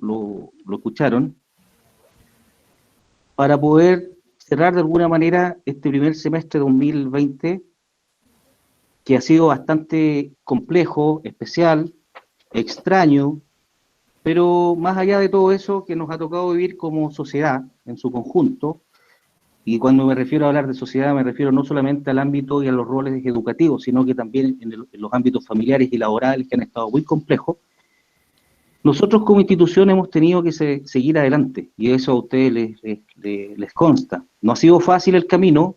lo escucharon, para poder cerrar de alguna manera este primer semestre de 2020, que ha sido bastante complejo, especial, extraño, pero más allá de todo eso que nos ha tocado vivir como sociedad en su conjunto, y cuando me refiero a hablar de sociedad me refiero no solamente al ámbito y a los roles educativos, sino que también en los ámbitos familiares y laborales que han estado muy complejos. Nosotros como institución hemos tenido que seguir adelante, y eso a ustedes les consta. No ha sido fácil el camino,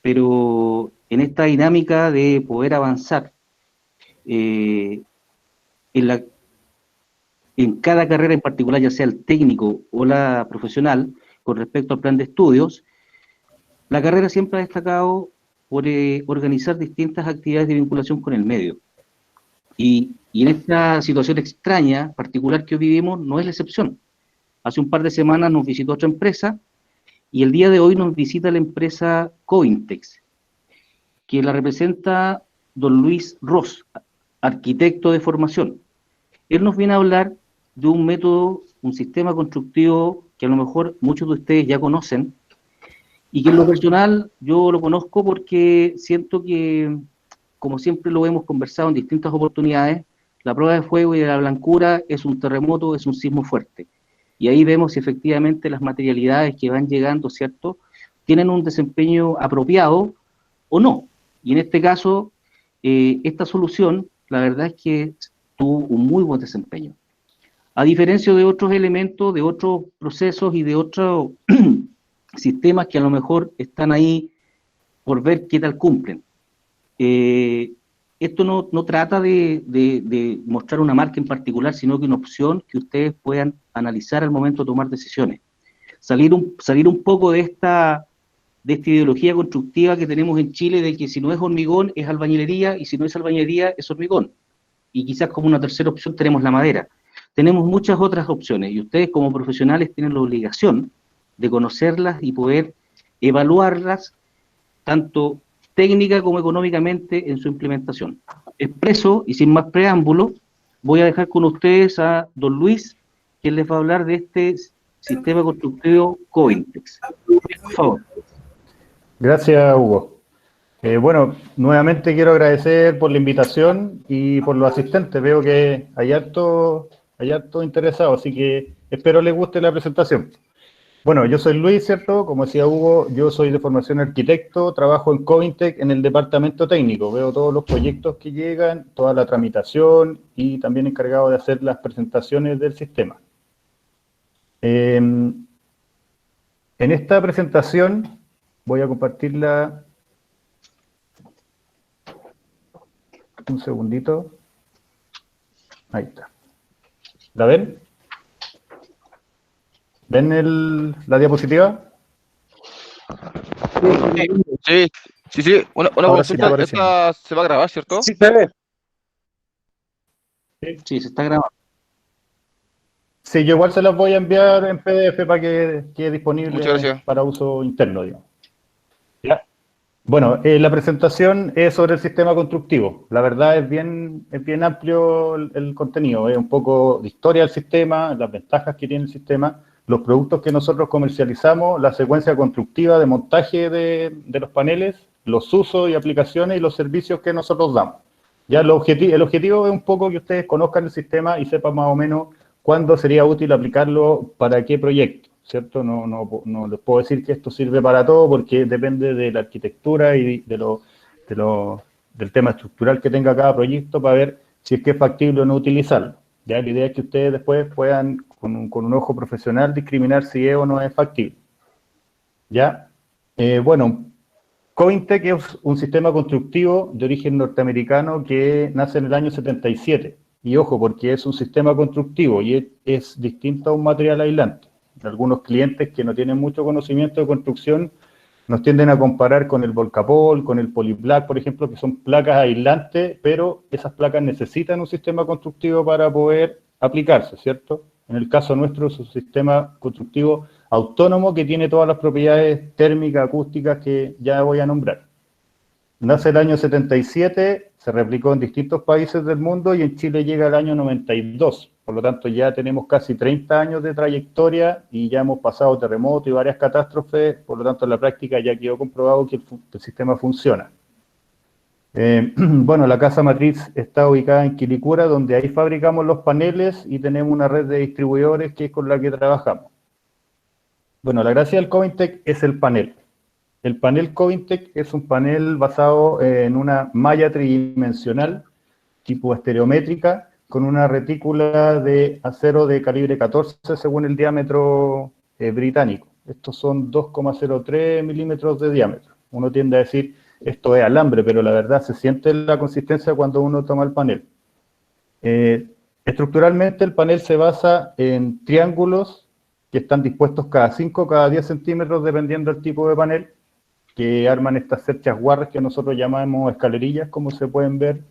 pero en esta dinámica de poder avanzar en, en cada carrera en particular, ya sea el técnico o la profesional, con respecto al plan de estudios, la carrera siempre ha destacado por organizar distintas actividades de vinculación con el medio. Y en esta situación extraña, particular que hoy vivimos, no es la excepción. Hace un par de semanas nos visitó otra empresa, y el día de hoy nos visita la empresa Cointex, que la representa don Luis Ross, arquitecto de formación. Él nos viene a hablar de un método, un sistema constructivo que a lo mejor muchos de ustedes ya conocen, y que en lo personal yo lo conozco porque siento que, como siempre lo hemos conversado en distintas oportunidades, la prueba de fuego y de la blancura es un terremoto, es un sismo fuerte. Y ahí vemos si efectivamente las materialidades que van llegando, ¿cierto?, tienen un desempeño apropiado o no. Y en este caso, esta solución, la verdad es que tuvo un muy buen desempeño. A diferencia de otros elementos, de otros procesos y de otros sistemas que a lo mejor están ahí por ver qué tal cumplen. Esto no trata de mostrar una marca en particular, sino que una opción que ustedes puedan analizar al momento de tomar decisiones. Salir un poco de esta ideología constructiva que tenemos en Chile, de que si no es hormigón es albañilería, y si no es albañilería es hormigón. Y quizás como una tercera opción tenemos la madera. Tenemos muchas otras opciones, y ustedes como profesionales tienen la obligación de conocerlas y poder evaluarlas, tanto técnica como económicamente, en su implementación. Expreso, y sin más preámbulo, voy a dejar con ustedes a don Luis, quien les va a hablar de este sistema constructivo Cointex. Por favor. Gracias, Hugo. Bueno, nuevamente quiero agradecer por la invitación y por los asistentes. Veo que hay harto interesado, así que espero les guste la presentación. Bueno, yo soy Luis, ¿cierto? Como decía Hugo, yo soy de formación arquitecto, trabajo en Cointec en el departamento técnico. Veo todos los proyectos que llegan, toda la tramitación y también encargado de hacer las presentaciones del sistema. En esta presentación voy a compartirla. Un segundito. Ahí está. ¿La ven? ¿Ven la diapositiva? Sí. Una consulta, esta se va a grabar, ¿cierto? Sí, se ve. Sí, se está grabando. Sí, yo igual se las voy a enviar en PDF para que quede disponible para uso interno, digamos. ¿Ya? Bueno, la presentación es sobre el sistema constructivo. La verdad es bien amplio el contenido. Es un poco de historia del sistema, las ventajas que tiene el sistema, los productos que nosotros comercializamos, la secuencia constructiva de montaje de los paneles, los usos y aplicaciones y los servicios que nosotros damos. Ya el objetivo es un poco que ustedes conozcan el sistema y sepan más o menos cuándo sería útil aplicarlo para qué proyecto, ¿cierto? No les puedo decir que esto sirve para todo porque depende de la arquitectura y del tema estructural que tenga cada proyecto para ver si es que es factible o no utilizarlo. ¿Ya? La idea es que ustedes después puedan, con un ojo profesional, discriminar si es o no es factible. ¿Ya? Bueno, Cointec es un sistema constructivo de origen norteamericano que nace en el año 77. Y ojo, porque es un sistema constructivo y es distinto a un material aislante. Algunos clientes que no tienen mucho conocimiento de construcción nos tienden a comparar con el Volcapol, con el Polyblack, por ejemplo, que son placas aislantes, pero esas placas necesitan un sistema constructivo para poder aplicarse, ¿cierto? En el caso nuestro es un sistema constructivo autónomo que tiene todas las propiedades térmicas, acústicas que ya voy a nombrar. nace el año 77, se replicó en distintos países del mundo y en Chile llega el año 92. Por lo tanto, ya tenemos casi 30 años de trayectoria y ya hemos pasado terremotos y varias catástrofes. Por lo tanto, en la práctica ya quedó comprobado que el sistema funciona. Bueno, la casa matriz está ubicada en Quilicura, donde ahí fabricamos los paneles y tenemos una red de distribuidores que es con la que trabajamos. Bueno, la gracia del Covintec es el panel. El panel Covintec es un panel basado en una malla tridimensional tipo estereométrica con una retícula de acero de calibre 14 según el diámetro británico. Estos son 2,03 milímetros de diámetro. Uno tiende a decir, esto es alambre, pero la verdad se siente la consistencia cuando uno toma el panel. Estructuralmente el panel se basa en triángulos que están dispuestos cada 5 o cada 10 centímetros dependiendo del tipo de panel, que arman estas cerchas guarras que nosotros llamamos escalerillas, como se pueden ver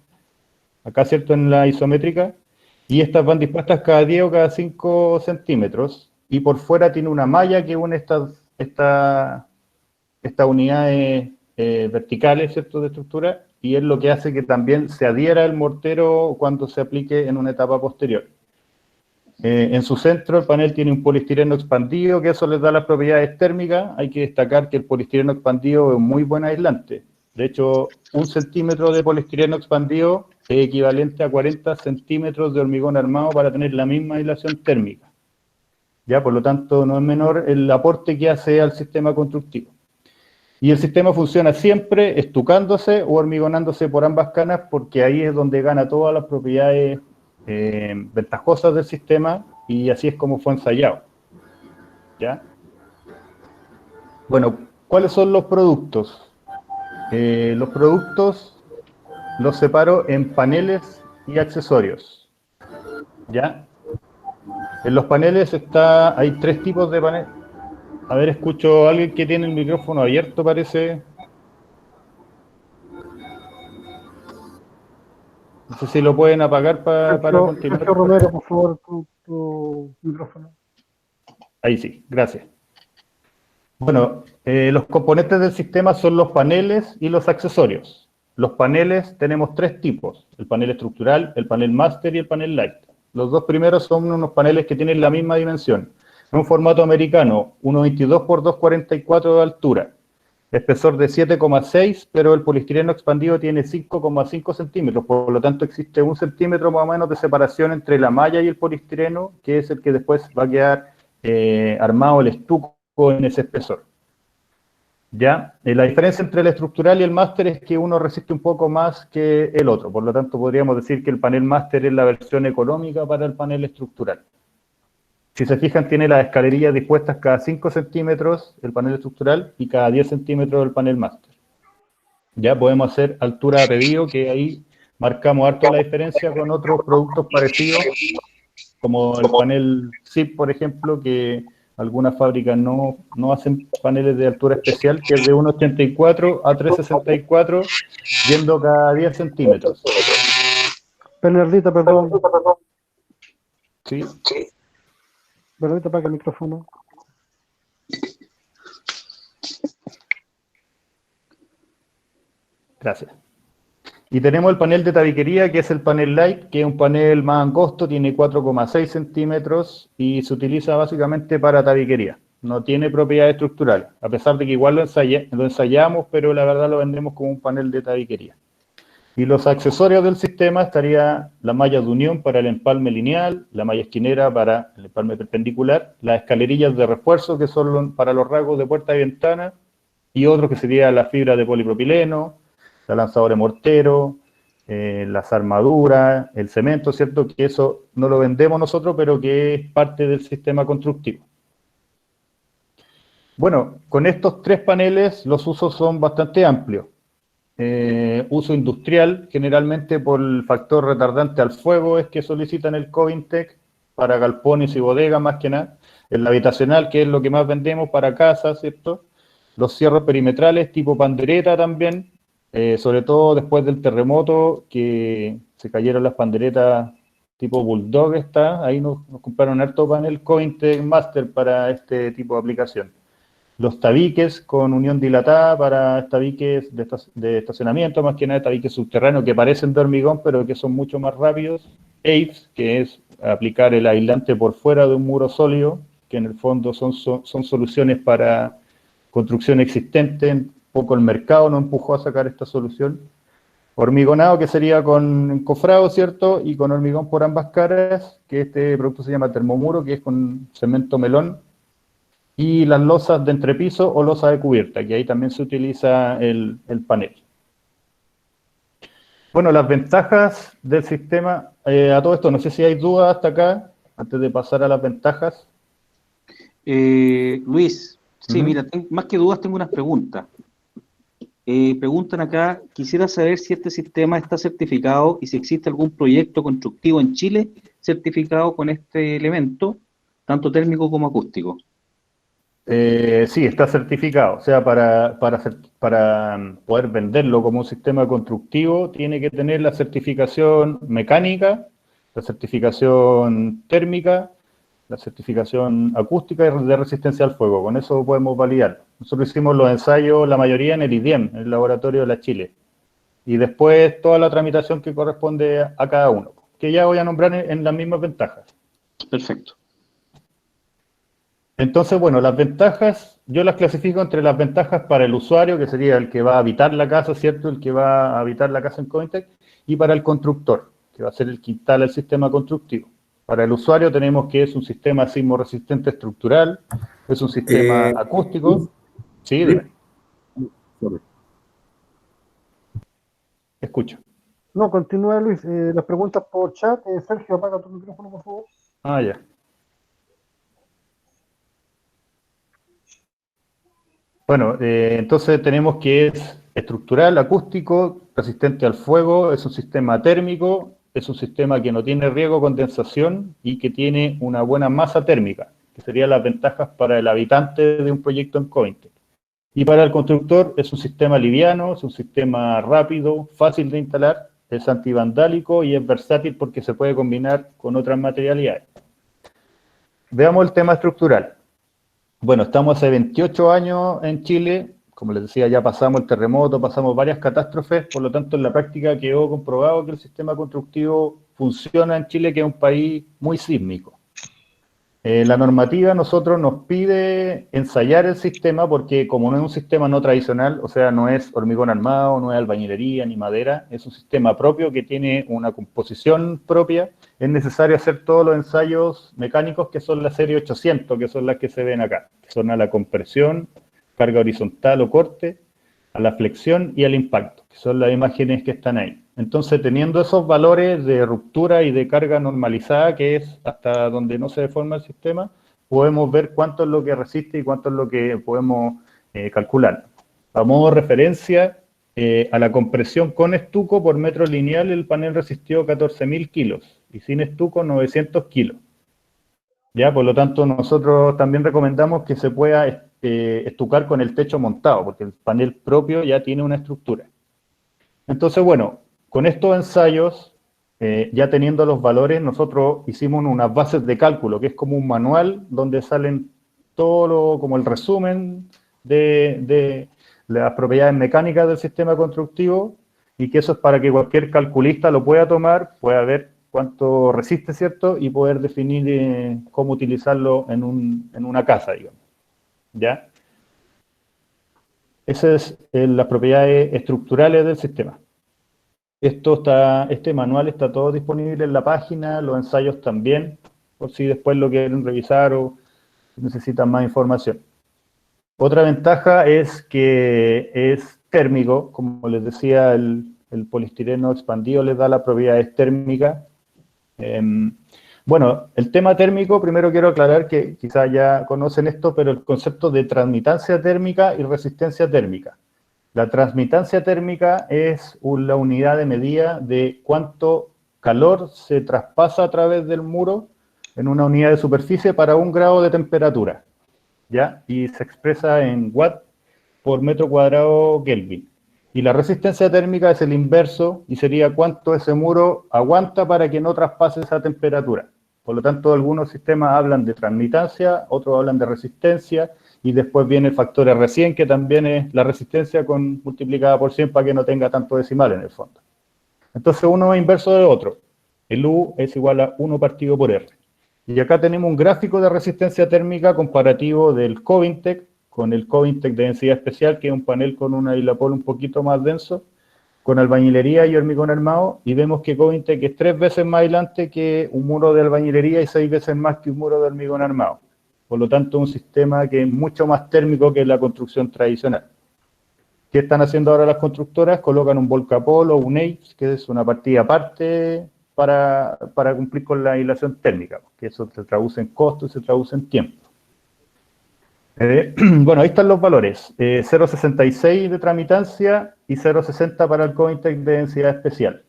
acá, ¿cierto?, en la isométrica, y estas van dispuestas cada 10 o cada 5 centímetros, y por fuera tiene una malla que une estas unidades verticales, ¿cierto?, de estructura, y es lo que hace que también se adhiera el mortero cuando se aplique en una etapa posterior. En su centro el panel tiene un poliestireno expandido, que eso les da las propiedades térmicas. Hay que destacar que el poliestireno expandido es un muy buen aislante. De hecho, 1 centímetro de poliestireno expandido es equivalente a 40 centímetros de hormigón armado para tener la misma aislación térmica. Ya, por lo tanto, no es menor el aporte que hace al sistema constructivo. Y el sistema funciona siempre estucándose o hormigonándose por ambas canas, porque ahí es donde gana todas las propiedades ventajosas del sistema, y así es como fue ensayado. ¿Ya? Bueno, ¿cuáles son los productos? Los productos los separo en paneles y accesorios. ¿Ya? En los paneles hay 3 tipos de paneles. A ver, escucho a alguien que tiene el micrófono abierto, parece. No sé si lo pueden apagar para continuar. Sergio Romero, por favor, tu micrófono. Ahí sí, gracias. Bueno, los componentes del sistema son los paneles y los accesorios. Los paneles tenemos 3 tipos: el panel estructural, el panel máster y el panel light. Los 2 primeros son unos paneles que tienen la misma dimensión. En un formato americano, 1,22 por 2,44 de altura. Espesor de 7,6, pero el poliestireno expandido tiene 5,5 centímetros, por lo tanto existe 1 centímetro más o menos de separación entre la malla y el poliestireno, que es el que después va a quedar armado el estuco en ese espesor. ¿Ya? La diferencia entre el estructural y el máster es que uno resiste un poco más que el otro, por lo tanto podríamos decir que el panel máster es la versión económica para el panel estructural. Si se fijan, tiene las escalerillas dispuestas cada 5 centímetros el panel estructural y cada 10 centímetros el panel máster. Ya podemos hacer altura a pedido, que ahí marcamos harto la diferencia con otros productos parecidos, como el panel ZIP, por ejemplo, que algunas fábricas no hacen paneles de altura especial, que es de 1,84 a 3,64, yendo cada 10 centímetros. Bernardita, perdón. Sí. Bernardita, apaga el micrófono. Gracias. Y tenemos el panel de tabiquería, que es el panel light, que es un panel más angosto, tiene 4,6 centímetros y se utiliza básicamente para tabiquería. No tiene propiedades estructurales, a pesar de que igual lo ensayamos, pero la verdad lo vendemos como un panel de tabiquería. Y los accesorios del sistema estaría la malla de unión para el empalme lineal, la malla esquinera para el empalme perpendicular, las escalerillas de refuerzo que son para los rasgos de puerta y ventana, y otro que sería la fibra de polipropileno, la lanzadora de mortero, las armaduras, el cemento, ¿cierto? Que eso no lo vendemos nosotros, pero que es parte del sistema constructivo. Bueno, con estos 3 paneles los usos son bastante amplios. Uso industrial, generalmente por el factor retardante al fuego es que solicitan el Covintec para galpones y bodegas más que nada. El habitacional, que es lo que más vendemos para casas, ¿cierto? Los cierres perimetrales tipo pandereta también, sobre todo después del terremoto, que se cayeron las panderetas tipo Bulldog, ahí nos compraron harto panel Covintec Master para este tipo de aplicación. los tabiques con unión dilatada para tabiques de estacionamiento, más que nada tabiques subterráneos que parecen de hormigón, pero que son mucho más rápidos. AIPS, que es aplicar el aislante por fuera de un muro sólido, que en el fondo son soluciones para construcción existente. Un poco el mercado nos empujó a sacar esta solución. Hormigonado, que sería con encofrado, ¿cierto? Y con hormigón por ambas caras, que este producto se llama termomuro, que es con cemento melón. Y las losas de entrepiso o losa de cubierta, que ahí también se utiliza el panel. Bueno, las ventajas del sistema, a todo esto, no sé si hay dudas hasta acá, antes de pasar a las ventajas. Luis, sí, mira, más que dudas tengo unas preguntas. Preguntan acá, quisiera saber si este sistema está certificado y si existe algún proyecto constructivo en Chile certificado con este elemento, tanto térmico como acústico. Sí, está certificado. O sea, para poder venderlo como un sistema constructivo, tiene que tener la certificación mecánica, la certificación térmica, la certificación acústica y de resistencia al fuego. Con eso podemos validar. Nosotros hicimos los ensayos, la mayoría en el IDIEM, en el laboratorio de la Chile. Y después toda la tramitación que corresponde a cada uno, que ya voy a nombrar en las mismas ventajas. Perfecto. Entonces, bueno, las ventajas, yo las clasifico entre las ventajas para el usuario, que sería el que va a habitar la casa, ¿cierto? El que va a habitar la casa en Cointec, y para el constructor, que va a ser el que instala el sistema constructivo. Para el usuario tenemos que es un sistema sismo resistente estructural, es un sistema acústico. Sí, dime. Escucho. No, continúa Luis. Las preguntas por chat. Sergio, apaga tu micrófono, por favor. Ah, ya. Bueno, entonces tenemos que es estructural, acústico, resistente al fuego, es un sistema térmico, es un sistema que no tiene riesgo, condensación y que tiene una buena masa térmica, que serían las ventajas para el habitante de un proyecto en Cointec. Y para el constructor es un sistema liviano, es un sistema rápido, fácil de instalar, es antivandálico y es versátil porque se puede combinar con otras materialidades. Veamos el tema estructural. Bueno, estamos hace 28 años en Chile, como les decía, ya pasamos el terremoto, pasamos varias catástrofes, por lo tanto en la práctica quedó comprobado que el sistema constructivo funciona en Chile, que es un país muy sísmico. La normativa nosotros nos pide ensayar el sistema porque como no es un sistema no tradicional, o sea, no es hormigón armado, no es albañilería ni madera, es un sistema propio que tiene una composición propia, es necesario hacer todos los ensayos mecánicos que son la serie 800, que son las que se ven acá, que son a la compresión, carga horizontal o corte, a la flexión y al impacto, que son las imágenes que están ahí. Entonces, teniendo esos valores de ruptura y de carga normalizada, que es hasta donde no se deforma el sistema, podemos ver cuánto es lo que resiste y cuánto es lo que podemos calcular. A modo de referencia, a la compresión con estuco por metro lineal, el panel resistió 14.000 kilos y sin estuco 900 kilos. ¿Ya? Por lo tanto, nosotros también recomendamos que se pueda estucar con el techo montado, porque el panel propio ya tiene una estructura. Entonces, bueno, con estos ensayos, ya teniendo los valores, nosotros hicimos unas bases de cálculo, que es como un manual donde salen todo como el resumen de las propiedades mecánicas del sistema constructivo, y que eso es para que cualquier calculista lo pueda tomar, pueda ver cuánto resiste, ¿cierto? Y poder definir cómo utilizarlo en una casa, digamos. ¿Ya? Esas son las propiedades estructurales del sistema. Este manual está todo disponible en la página, los ensayos también, por si después lo quieren revisar o necesitan más información. Otra ventaja es que es térmico, como les decía, el poliestireno expandido les da las propiedades térmicas. Bueno, el tema térmico, primero quiero aclarar que quizás ya conocen esto, pero el concepto de transmitancia térmica y resistencia térmica. La transmitancia térmica es la unidad de medida de cuánto calor se traspasa a través del muro en una unidad de superficie para 1 grado de temperatura, ¿ya? Y se expresa en watt por metro cuadrado Kelvin. Y la resistencia térmica es el inverso y sería cuánto ese muro aguanta para que no traspase esa temperatura. Por lo tanto, algunos sistemas hablan de transmitancia, otros hablan de resistencia, y después viene el factor R100, que también es la resistencia multiplicada por 100 para que no tenga tanto decimal en el fondo. Entonces uno es inverso de otro. El U es igual a 1 partido por R. Y acá tenemos un gráfico de resistencia térmica comparativo del Covintec con el Covintec de densidad especial, que es un panel con una dilapol un poquito más denso, con albañilería y hormigón armado, y vemos que Covintec es 3 veces más aislante que un muro de albañilería y 6 veces más que un muro de hormigón armado. Por lo tanto, un sistema que es mucho más térmico que la construcción tradicional. ¿Qué están haciendo ahora las constructoras? Colocan un Volcapol o un AIPS, que es una partida aparte para cumplir con la aislación térmica, que eso se traduce en costo y se traduce en tiempo. Bueno, ahí están los valores, 0,66 de tramitancia y 0,60 para el Covintec de densidad especial.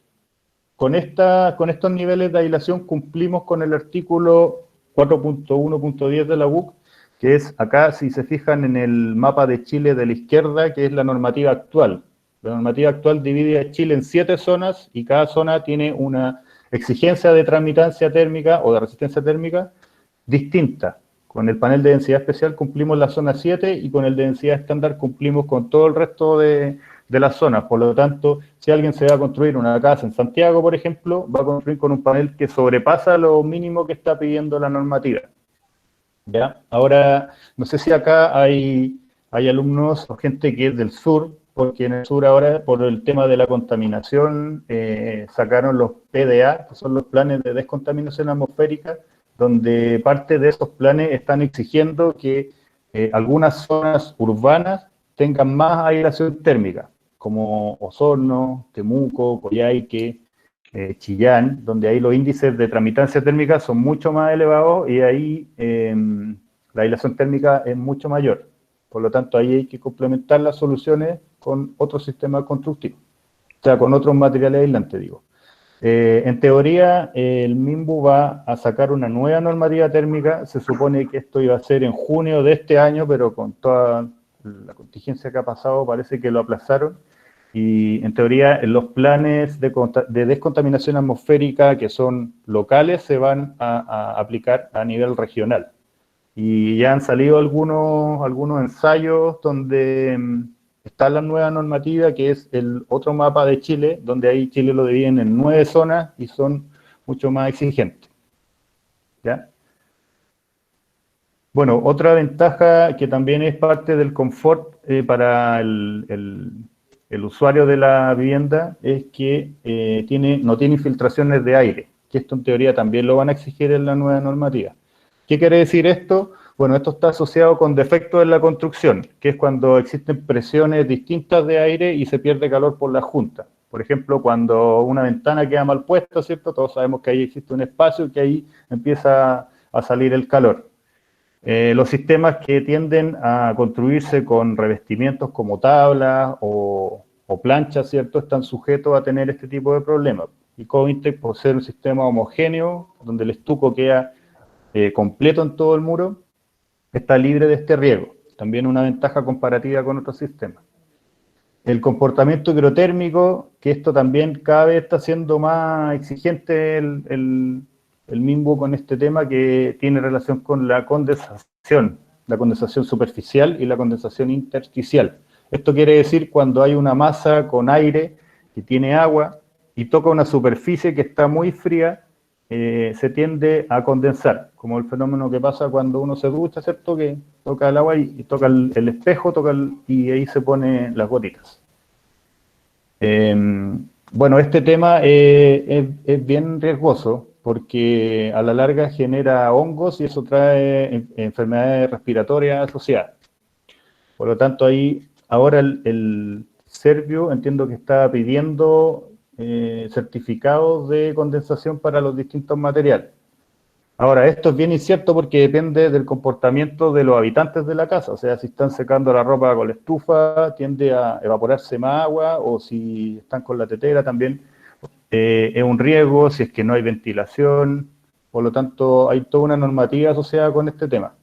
Con estos niveles de aislación cumplimos con el artículo 4.1.10 de la UC, que es acá, si se fijan en el mapa de Chile de la izquierda, que es la normativa actual. La normativa actual divide a Chile en 7 zonas y cada zona tiene una exigencia de tramitancia térmica o de resistencia térmica distinta. Con el panel de densidad especial cumplimos la zona 7 y con el de densidad estándar cumplimos con todo el resto de las zonas. Por lo tanto, si alguien se va a construir una casa en Santiago, por ejemplo, va a construir con un panel que sobrepasa lo mínimo que está pidiendo la normativa. ¿Ya? Ahora, no sé si acá hay alumnos o gente que es del sur, porque en el sur ahora, por el tema de la contaminación, sacaron los PDA, que son los planes de descontaminación atmosférica, donde parte de esos planes están exigiendo que algunas zonas urbanas tengan más aislación térmica, como Osorno, Temuco, Coyhaique, Chillán, donde ahí los índices de tramitancia térmica son mucho más elevados y ahí la aislación térmica es mucho mayor. Por lo tanto, ahí hay que complementar las soluciones con otros sistemas constructivos, o sea, con otros materiales aislantes, digo. En teoría, el MIMBU va a sacar una nueva normativa térmica. Se supone que esto iba a ser en junio de este año, pero con toda la contingencia que ha pasado parece que lo aplazaron. Y en teoría, los planes de descontaminación atmosférica que son locales se van a aplicar a nivel regional. Y ya han salido algunos ensayos donde está la nueva normativa, que es el otro mapa de Chile, donde ahí Chile lo dividen en 9 zonas y son mucho más exigentes. ¿Ya? Bueno, otra ventaja que también es parte del confort para el usuario de la vivienda es que no tiene infiltraciones de aire, que esto en teoría también lo van a exigir en la nueva normativa. ¿Qué quiere decir esto? Bueno, esto está asociado con defectos en la construcción, que es cuando existen presiones distintas de aire y se pierde calor por la junta. Por ejemplo, cuando una ventana queda mal puesta, ¿cierto? Todos sabemos que ahí existe un espacio y que ahí empieza a salir el calor. Los sistemas que tienden a construirse con revestimientos como tablas o planchas, ¿cierto? Están sujetos a tener este tipo de problemas. Y Covintec, por ser un sistema homogéneo, donde el estuco queda completo en todo el muro, está libre de este riesgo. También una ventaja comparativa con otros sistemas. El comportamiento hidrotérmico, que esto también cada vez está siendo más exigente el MIMBU con este tema, que tiene relación con la condensación superficial y la condensación intersticial. Esto quiere decir cuando hay una masa con aire que tiene agua y toca una superficie que está muy fría, se tiende a condensar, como el fenómeno que pasa cuando uno se ducha, ¿cierto? Que toca el agua y toca el espejo, y ahí se ponen las gotitas. Bueno, este tema es bien riesgoso, porque a la larga genera hongos y eso trae enfermedades respiratorias asociadas. Por lo tanto, ahí ahora el Servio entiendo que está pidiendo certificados de condensación para los distintos materiales. Ahora, esto es bien incierto porque depende del comportamiento de los habitantes de la casa. O sea, si están secando la ropa con la estufa, tiende a evaporarse más agua, o si están con la tetera también es un riesgo, si es que no hay ventilación. Por lo tanto, hay toda una normativa asociada con este tema.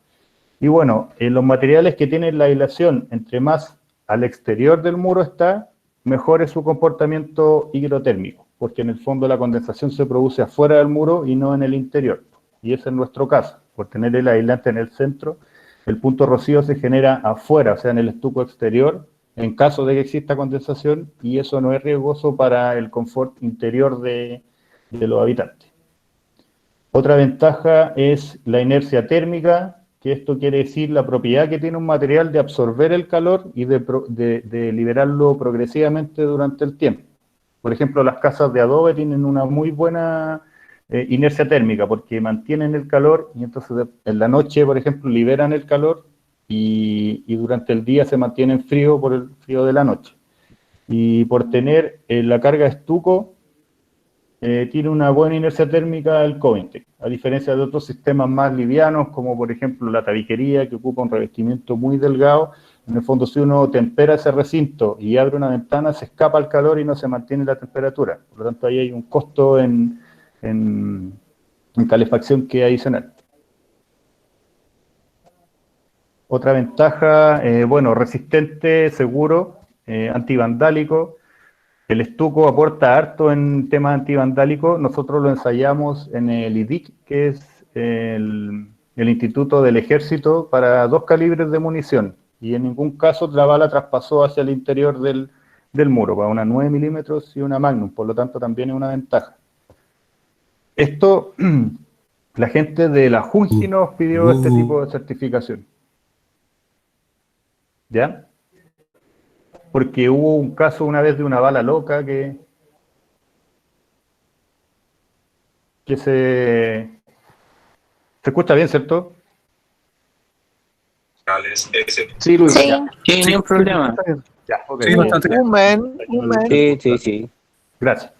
Y bueno, los materiales que tienen la aislación, entre más al exterior del muro está, mejor es su comportamiento hidrotérmico, porque en el fondo la condensación se produce afuera del muro y no en el interior. Y ese es nuestro caso, por tener el aislante en el centro, el punto rocío se genera afuera, o sea, en el estuco exterior, en caso de que exista condensación, y eso no es riesgoso para el confort interior de los habitantes. Otra ventaja es la inercia térmica, que esto quiere decir la propiedad que tiene un material de absorber el calor y de liberarlo progresivamente durante el tiempo. Por ejemplo, las casas de adobe tienen una muy buena inercia térmica porque mantienen el calor y entonces en la noche, por ejemplo, liberan el calor y durante el día se mantienen frío por el frío de la noche. Y por tener la carga estuco, tiene una buena inercia térmica el Coventry, a diferencia de otros sistemas más livianos, como por ejemplo la tabiquería, que ocupa un revestimiento muy delgado. En el fondo, si uno tempera ese recinto y abre una ventana, se escapa el calor y no se mantiene la temperatura. Por lo tanto, ahí hay un costo en calefacción que es adicional. Otra ventaja, bueno, resistente, seguro, antivandálico. El estuco aporta harto en temas antivandálicos. Nosotros lo ensayamos en el IDIC, que es el Instituto del Ejército, para 2 calibres de munición. Y en ningún caso la bala traspasó hacia el interior del muro, para una 9 milímetros y una Magnum. Por lo tanto, también es una ventaja. Esto, la gente de la Junji nos pidió este tipo de certificación. ¿Ya? Porque hubo un caso una vez de una bala loca que se escucha bien, ¿cierto? Sí, Luis. Sí. Sí, ningún problema. Ya, okay. Sí, bastante bien. Sí. Gracias.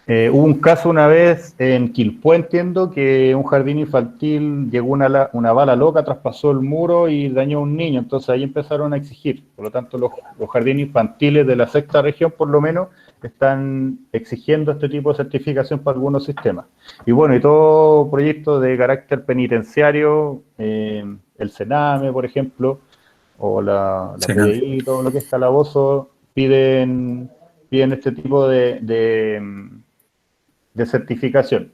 Hubo un caso una vez en Quilpué, entiendo, que un jardín infantil llegó una bala loca, traspasó el muro y dañó a un niño. Entonces ahí empezaron a exigir. Por lo tanto, los jardines infantiles de la 6ª región, por lo menos, están exigiendo este tipo de certificación para algunos sistemas. Y bueno, y todo proyecto de carácter penitenciario, el Sename, por ejemplo, o la PDI, todo lo que es calabozo, piden este tipo de certificación.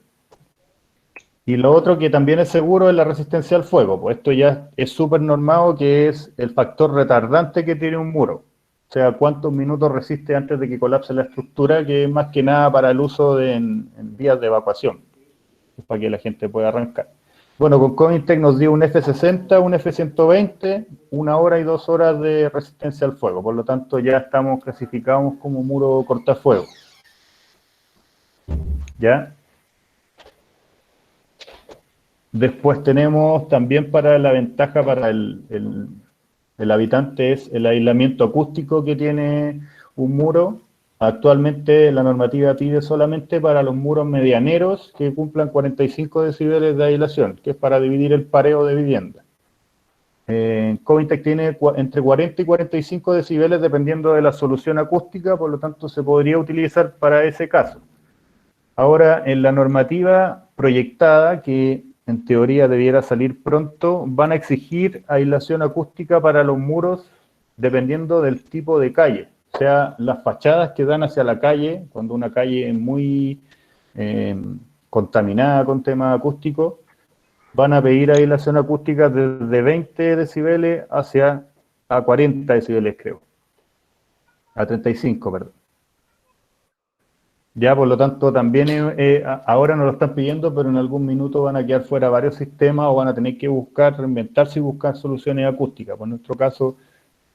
Y lo otro que también es seguro es la resistencia al fuego, pues esto ya es súper normado, que es el factor retardante que tiene un muro. O sea, cuántos minutos resiste antes de que colapse la estructura, que es más que nada para el uso en vías de evacuación, para que la gente pueda arrancar. Bueno, con Coventry nos dio un F60, un F120, 1 hora y 2 horas de resistencia al fuego. Por lo tanto, ya estamos clasificados como muro cortafuego. ¿Ya? Después tenemos también para la ventaja para el habitante es el aislamiento acústico que tiene un muro. Actualmente la normativa pide solamente para los muros medianeros que cumplan 45 decibeles de aislación, que es para dividir el pareo de vivienda. Coventry tiene entre 40 y 45 decibeles dependiendo de la solución acústica, por lo tanto se podría utilizar para ese caso. Ahora, en la normativa proyectada, que en teoría debiera salir pronto, van a exigir aislación acústica para los muros dependiendo del tipo de calle. O sea, las fachadas que dan hacia la calle, cuando una calle es muy contaminada con temas acústicos, van a pedir aislación acústica desde 20 decibeles a 40 decibeles, creo. A 35, perdón. Ya, por lo tanto, también ahora nos lo están pidiendo, pero en algún minuto van a quedar fuera varios sistemas o van a tener que buscar, reinventarse y buscar soluciones acústicas. Por nuestro caso,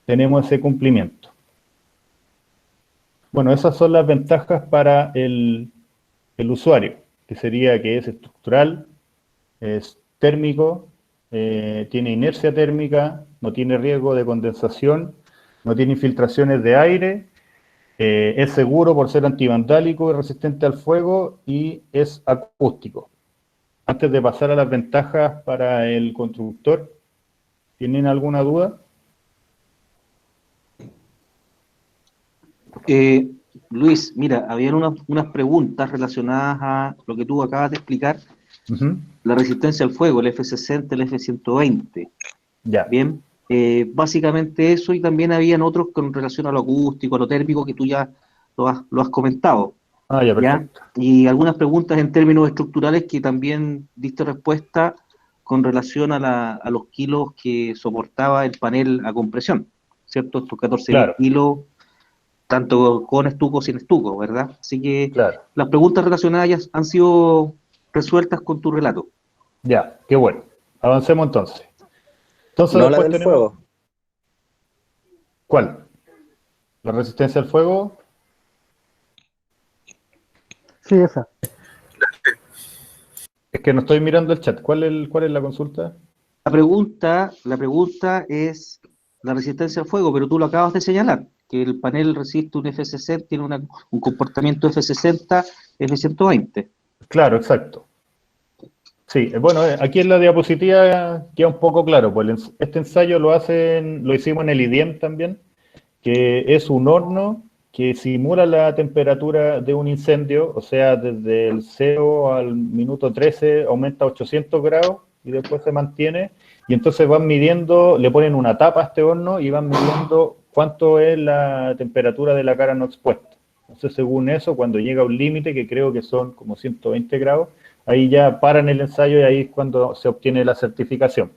tenemos ese cumplimiento. Bueno, esas son las ventajas para el usuario, que sería que es estructural, es térmico, tiene inercia térmica, no tiene riesgo de condensación, no tiene infiltraciones de aire, es seguro por ser antivandálico y resistente al fuego y es acústico. Antes de pasar a las ventajas para el constructor, ¿tienen alguna duda? Luis, mira, habían unas preguntas relacionadas a lo que tú acabas de explicar, la resistencia al fuego, el F60, el F120. Ya. Bien, básicamente eso, y también habían otros con relación a lo acústico, a lo térmico, que tú ya lo has comentado. Ah, ya, perfecto. ¿Ya? Y algunas preguntas en términos estructurales que también diste respuesta con relación a los kilos que soportaba el panel a compresión, ¿cierto? Estos 14.000 kilos, tanto con estuco sin estuco, ¿verdad? Así que las preguntas relacionadas ya han sido resueltas con tu relato. Ya, qué bueno. Avancemos entonces. Entonces no después la del fuego. ¿Cuál? ¿La resistencia al fuego? Sí, esa. Es que no estoy mirando el chat. ¿Cuál es la consulta? La pregunta es la resistencia al fuego, pero tú lo acabas de señalar, que el panel resiste un F60, tiene un comportamiento F60, F120. Claro, exacto. Sí, bueno, aquí en la diapositiva queda un poco claro, pues este ensayo lo hicimos en el IDIEM también, que es un horno que simula la temperatura de un incendio, o sea, desde el 0 al minuto 13 aumenta a 800 grados y después se mantiene, y entonces van midiendo, le ponen una tapa a este horno y van midiendo cuánto es la temperatura de la cara no expuesta. Entonces, según eso, cuando llega a un límite, que creo que son como 120 grados, ahí ya paran el ensayo y ahí es cuando se obtiene la certificación.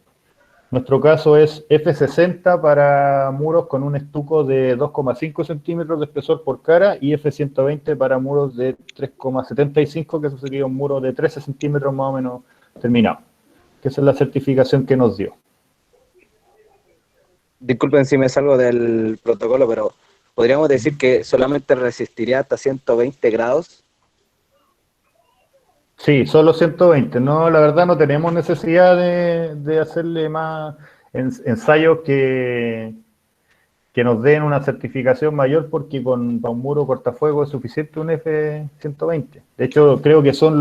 Nuestro caso es F60 para muros con un estuco de 2,5 centímetros de espesor por cara y F120 para muros de 3,75, que eso sería un muro de 13 centímetros más o menos terminado. Que esa es la certificación que nos dio. Disculpen si me salgo del protocolo, pero ¿podríamos decir que solamente resistiría hasta 120 grados? Sí, solo 120. No, la verdad no tenemos necesidad de hacerle más ensayos que nos den una certificación mayor, porque para un muro cortafuego es suficiente un F120. De hecho, creo que son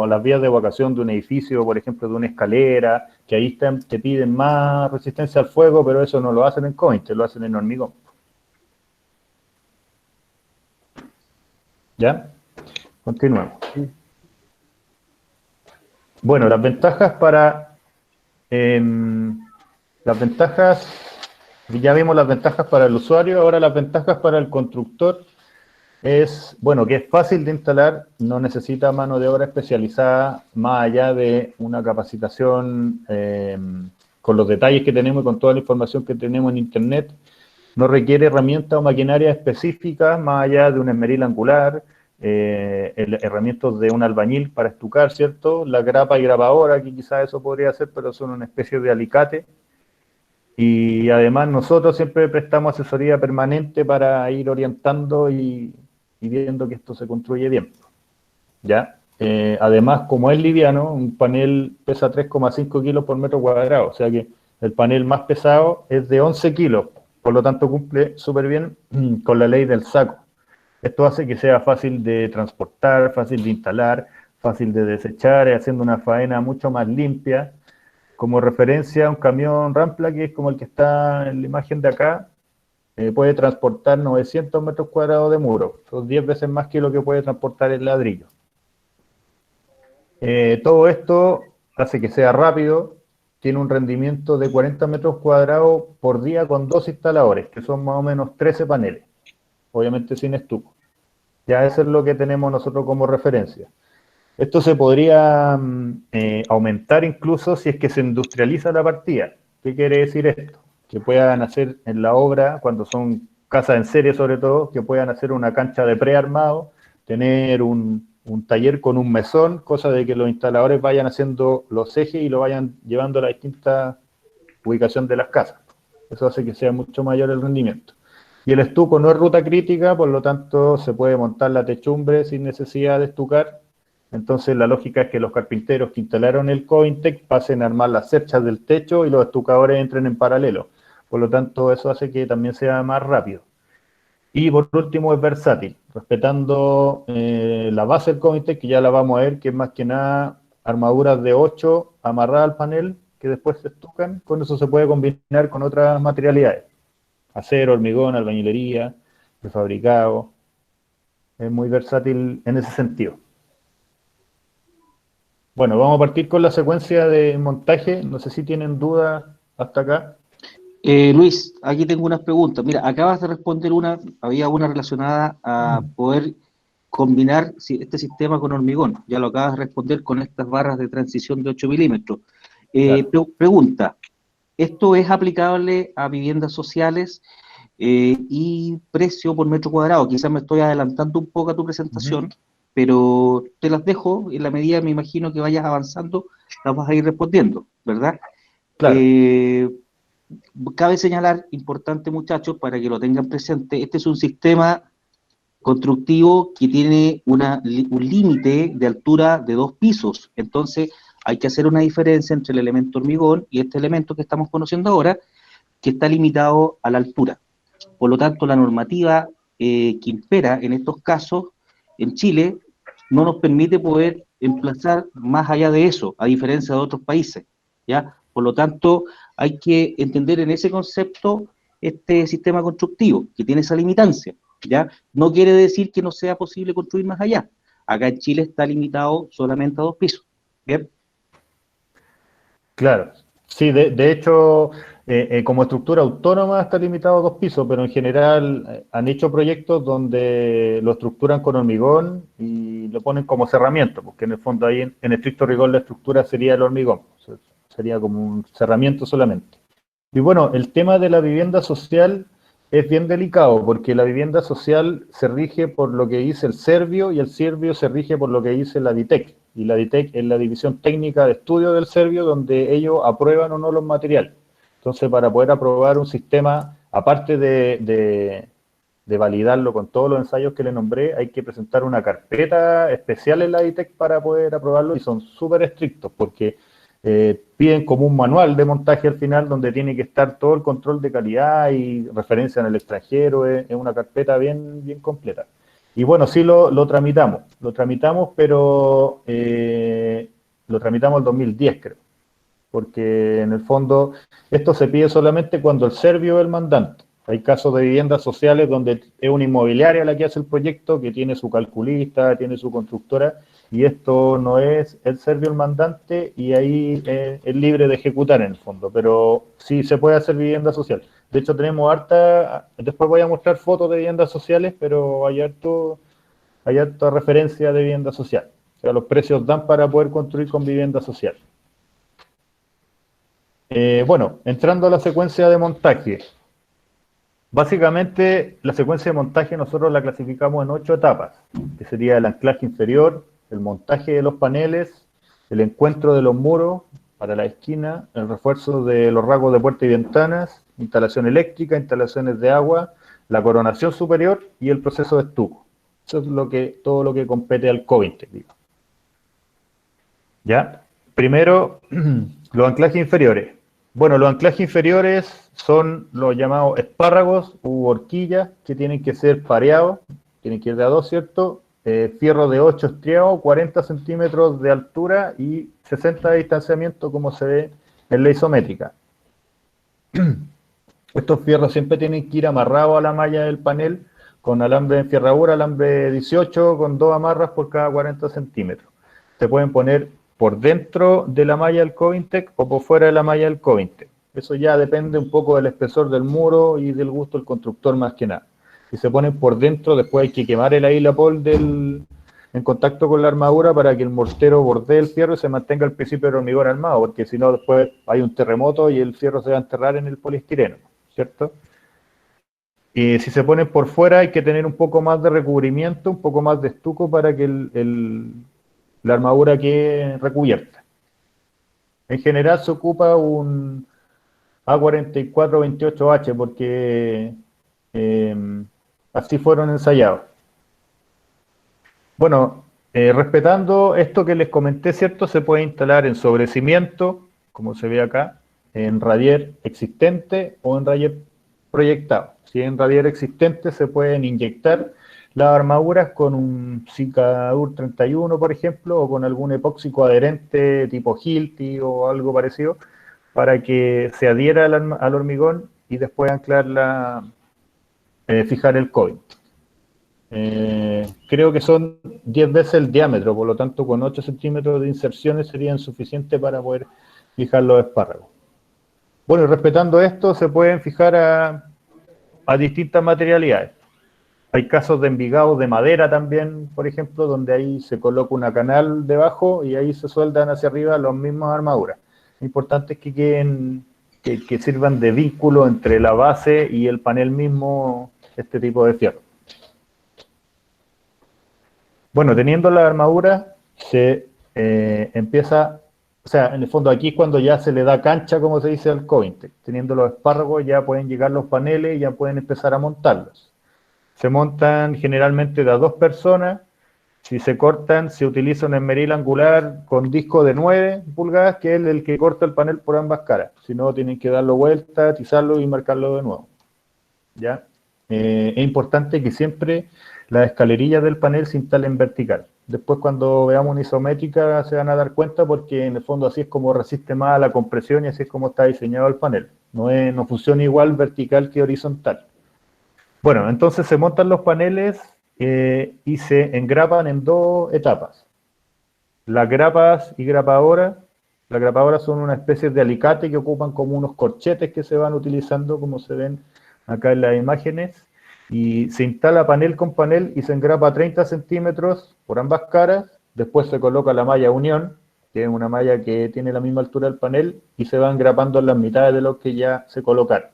las vías de evacuación de un edificio, por ejemplo, de una escalera, que ahí te piden más resistencia al fuego, pero eso no lo hacen en Cointe, lo hacen en hormigón. ¿Ya? Continuemos. Bueno, las ventajas ya vimos las ventajas para el usuario, ahora las ventajas para el constructor es, bueno, que es fácil de instalar, no necesita mano de obra especializada, más allá de una capacitación con los detalles que tenemos y con toda la información que tenemos en Internet. No requiere herramientas o maquinaria específicas, más allá de un esmeril angular, herramientas de un albañil para estucar, ¿cierto? La grapa y grapadora, que quizás eso podría ser, pero son una especie de alicate. Y además nosotros siempre prestamos asesoría permanente para ir orientando y viendo que esto se construye bien. ¿Ya? Además, como es liviano, un panel pesa 3,5 kilos por metro cuadrado, o sea que el panel más pesado es de 11 kilos, por lo tanto cumple súper bien con la ley del saco. Esto hace que sea fácil de transportar, fácil de instalar, fácil de desechar, haciendo una faena mucho más limpia. Como referencia, un camión Rampla, que es como el que está en la imagen de acá, puede transportar 900 metros cuadrados de muro. Son 10 veces más que lo que puede transportar el ladrillo. Todo esto hace que sea rápido, tiene un rendimiento de 40 metros cuadrados por día con 2 instaladores, que son más o menos 13 paneles, obviamente sin estuco. Ya eso es lo que tenemos nosotros como referencia. Esto se podría aumentar incluso si es que se industrializa la partida. ¿Qué quiere decir esto? Que puedan hacer en la obra, cuando son casas en serie sobre todo, que puedan hacer una cancha de prearmado, tener un taller con un mesón, cosa de que los instaladores vayan haciendo los ejes y lo vayan llevando a la distinta ubicación de las casas. Eso hace que sea mucho mayor el rendimiento. Y el estuco no es ruta crítica, por lo tanto se puede montar la techumbre sin necesidad de estucar. Entonces la lógica es que los carpinteros que instalaron el Cointec pasen a armar las cerchas del techo y los estucadores entren en paralelo. Por lo tanto, eso hace que también sea más rápido. Y por último es versátil, respetando la base del Cointec, que ya la vamos a ver, que es más que nada armaduras de 8 amarradas al panel, que después se estucan. Con eso se puede combinar con otras materialidades. Acero, hormigón, albañilería, prefabricado. Es muy versátil en ese sentido. Bueno, vamos a partir con la secuencia de montaje. No sé si tienen dudas hasta acá. Luis, aquí tengo unas preguntas. Mira, acabas de responder había una relacionada a poder combinar este sistema con hormigón. Ya lo acabas de responder con estas barras de transición de 8 milímetros. Pregunta, ¿esto es aplicable a viviendas sociales y precio por metro cuadrado? Quizás me estoy adelantando un poco a tu presentación, pero te las dejo, en la medida me imagino que vayas avanzando, las vas a ir respondiendo, ¿verdad? Claro. Cabe señalar, importante muchachos, para que lo tengan presente, este es un sistema constructivo que tiene un límite de altura de 2 pisos, entonces hay que hacer una diferencia entre el elemento hormigón y este elemento que estamos conociendo ahora, que está limitado a la altura. Por lo tanto, la normativa que impera en estos casos en Chile no nos permite poder emplazar más allá de eso, a diferencia de otros países, ¿ya? Por lo tanto, hay que entender en ese concepto este sistema constructivo, que tiene esa limitancia, ¿ya? No quiere decir que no sea posible construir más allá. Acá en Chile está limitado solamente a 2 pisos, ¿bien? Claro, sí, de hecho, como estructura autónoma está limitado a 2 pisos, pero en general han hecho proyectos donde lo estructuran con hormigón y lo ponen como cerramiento, porque en el fondo ahí en estricto rigor la estructura sería el hormigón, sería como un cerramiento solamente. Y bueno, el tema de la vivienda social es bien delicado, porque la vivienda social se rige por lo que dice el Servio y el Servio se rige por lo que dice la DITEC. Y la DITEC es la División Técnica de Estudio del Servio, donde ellos aprueban o no los materiales. Entonces, para poder aprobar un sistema, aparte de validarlo con todos los ensayos que le nombré, hay que presentar una carpeta especial en la DITEC para poder aprobarlo y son súper estrictos, porque piden como un manual de montaje al final donde tiene que estar todo el control de calidad y referencia en el extranjero, es una carpeta bien, bien completa. Y bueno, sí lo tramitamos, pero lo tramitamos el 2010 creo, porque en el fondo esto se pide solamente cuando el Servio es el mandante. Hay casos de viviendas sociales donde es una inmobiliaria la que hace el proyecto, que tiene su calculista, tiene su constructora, y esto no es el Servio el mandante, y ahí es libre de ejecutar en el fondo, pero sí se puede hacer vivienda social. De hecho tenemos después voy a mostrar fotos de viviendas sociales, pero hay harta referencia de vivienda social. O sea, los precios dan para poder construir con vivienda social. Bueno, entrando a la secuencia de montaje. Básicamente, la secuencia de montaje nosotros la clasificamos en 8 etapas, que sería el anclaje inferior, el montaje de los paneles, el encuentro de los muros para la esquina, el refuerzo de los rasgos de puertas y ventanas, instalación eléctrica, instalaciones de agua, la coronación superior y el proceso de estuco. Eso es todo lo que compete al Covintec, digo. ¿Ya? Primero, los anclajes inferiores. Bueno, los anclajes inferiores son los llamados espárragos u horquillas que tienen que ser pareados, tienen que ir de a 2, ¿cierto? Fierro de 8 estriado, 40 centímetros de altura y 60 de distanciamiento, como se ve en la isométrica. Estos fierros siempre tienen que ir amarrados a la malla del panel con alambre de enferradura, alambre 18, con 2 amarras por cada 40 centímetros. Se pueden poner por dentro de la malla del Covintec o por fuera de la malla del Covintec. Eso ya depende un poco del espesor del muro y del gusto del constructor más que nada. Si se ponen por dentro, después hay que quemar el ailapol en contacto con la armadura para que el mortero bordee el fierro y se mantenga el principio de hormigón armado, porque si no después hay un terremoto y el fierro se va a enterrar en el poliestireno, ¿cierto? Y si se ponen por fuera hay que tener un poco más de recubrimiento, un poco más de estuco para que la armadura quede recubierta. En general se ocupa un A4428H porque así fueron ensayados. Bueno, respetando esto que les comenté, ¿cierto? Se puede instalar en sobrecimiento, como se ve acá, en radier existente o en radier proyectado. Si en radier existente se pueden inyectar las armaduras con un Cicadur 31, por ejemplo, o con algún epóxico adherente tipo Hilti o algo parecido, para que se adhiera al hormigón y después anclarla, fijar el Covintec. Creo que son 10 veces el diámetro, por lo tanto con 8 centímetros de inserciones serían suficientes para poder fijar los espárragos. Bueno, y respetando esto se pueden fijar a distintas materialidades. Hay casos de envigados de madera también, por ejemplo, donde ahí se coloca una canal debajo y ahí se sueldan hacia arriba las mismas armaduras. importante es que queden, que sirvan de vínculo entre la base y el panel mismo, este tipo de fierro. Bueno, teniendo la armadura, se empieza, o sea, en el fondo aquí es cuando ya se le da cancha, como se dice al Covintec. Teniendo los espárragos ya pueden llegar los paneles y ya pueden empezar a montarlos. Se montan generalmente de a 2 personas. Si se cortan, se utiliza un esmeril angular con disco de 9 pulgadas, que es el que corta el panel por ambas caras. Si no, tienen que darlo vuelta, atizarlo y marcarlo de nuevo. ¿Ya? Es importante que siempre las escalerillas del panel se instalen vertical. Después, cuando veamos una isométrica, se van a dar cuenta porque en el fondo así es como resiste más a la compresión y así es como está diseñado el panel. No funciona igual vertical que horizontal. Bueno, entonces se montan los paneles y se engrapan en 2 etapas. Las grapas y grapadoras. Las grapadoras son una especie de alicate que ocupan como unos corchetes que se van utilizando, como se ven acá en las imágenes, y se instala panel con panel y se engrapa a 30 centímetros por ambas caras. Después se coloca la malla unión, que es una malla que tiene la misma altura del panel, y se van engrapando en las mitades de los que ya se colocaron.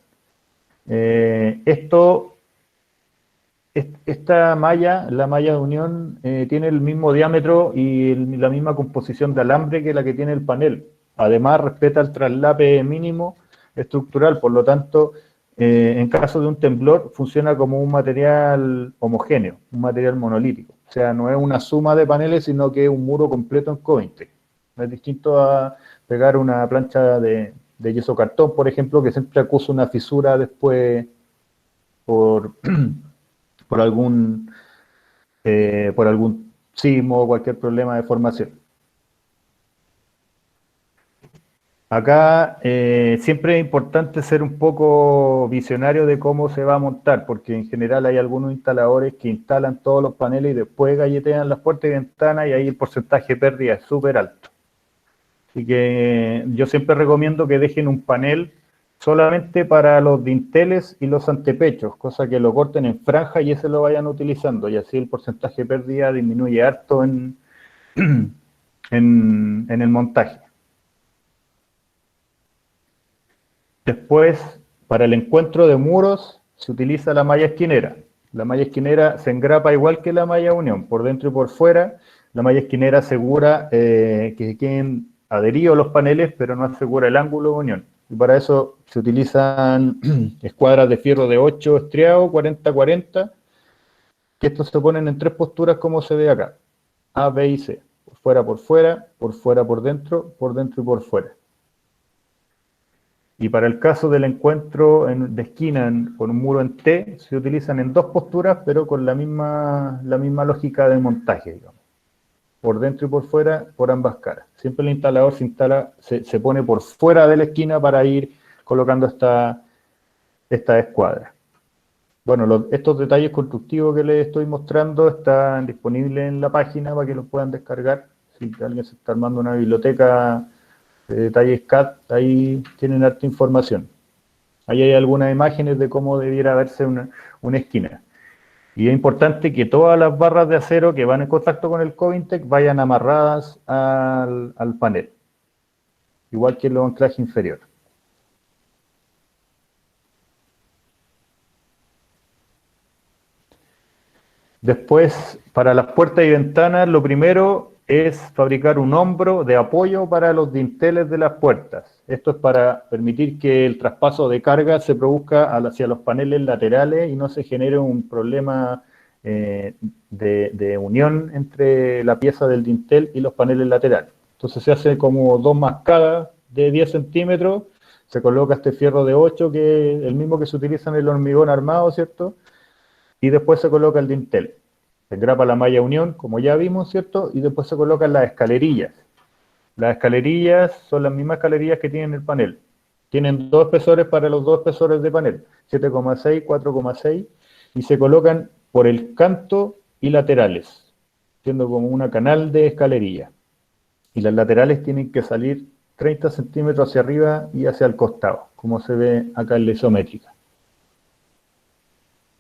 Esta malla, la malla de unión, tiene el mismo diámetro y la misma composición de alambre que la que tiene el panel. Además, respeta el traslape mínimo estructural, por lo tanto, en caso de un temblor, funciona como un material homogéneo, un material monolítico. O sea, no es una suma de paneles, sino que es un muro completo en Covintec. Es distinto a pegar una plancha de yeso cartón, por ejemplo, que siempre acusa una fisura después por algún sismo o cualquier problema de formación. Acá siempre es importante ser un poco visionario de cómo se va a montar, porque en general hay algunos instaladores que instalan todos los paneles y después galletean las puertas y ventanas y ahí el porcentaje de pérdida es súper alto. Así que yo siempre recomiendo que dejen un panel solamente para los dinteles y los antepechos, cosa que lo corten en franja y ese lo vayan utilizando, y así el porcentaje de pérdida disminuye harto en el montaje. Después, para el encuentro de muros, se utiliza la malla esquinera. La malla esquinera se engrapa igual que la malla unión, por dentro y por fuera. La malla esquinera asegura que queden adheridos los paneles, pero no asegura el ángulo de unión. Y para eso se utilizan escuadras de fierro de 8 estriado, 40-40, que estos se ponen en 3 posturas como se ve acá. A, B y C. Por fuera, por dentro y por fuera. Y para el caso del encuentro de esquina con un muro en T, se utilizan en 2 posturas, pero con la misma lógica de montaje, digamos. Por dentro y por fuera, por ambas caras. Siempre el instalador se pone por fuera de la esquina para ir colocando esta escuadra. Bueno, estos detalles constructivos que les estoy mostrando están disponibles en la página para que los puedan descargar. Si alguien se está armando una biblioteca de detalles CAD, ahí tienen harta información. Ahí hay algunas imágenes de cómo debiera verse una esquina. Y es importante que todas las barras de acero que van en contacto con el Covintec vayan amarradas al panel, igual que el anclaje inferior. Después, para las puertas y ventanas, lo primero es fabricar un hombro de apoyo para los dinteles de las puertas. Esto es para permitir que el traspaso de carga se produzca hacia los paneles laterales y no se genere un problema de unión entre la pieza del dintel y los paneles laterales. Entonces se hace como 2 mascadas de 10 centímetros, se coloca este fierro de 8, que es el mismo que se utiliza en el hormigón armado, ¿cierto? Y después se coloca el dintel. Se engrapa la malla unión, como ya vimos, ¿cierto? Y después se colocan las escalerillas. Las escalerillas son las mismas escalerillas que tienen el panel. Tienen 2 espesores para los 2 espesores de panel, 7,6, 4,6, y se colocan por el canto y laterales, siendo como una canal de escalerilla. Y las laterales tienen que salir 30 centímetros hacia arriba y hacia el costado, como se ve acá en la isométrica.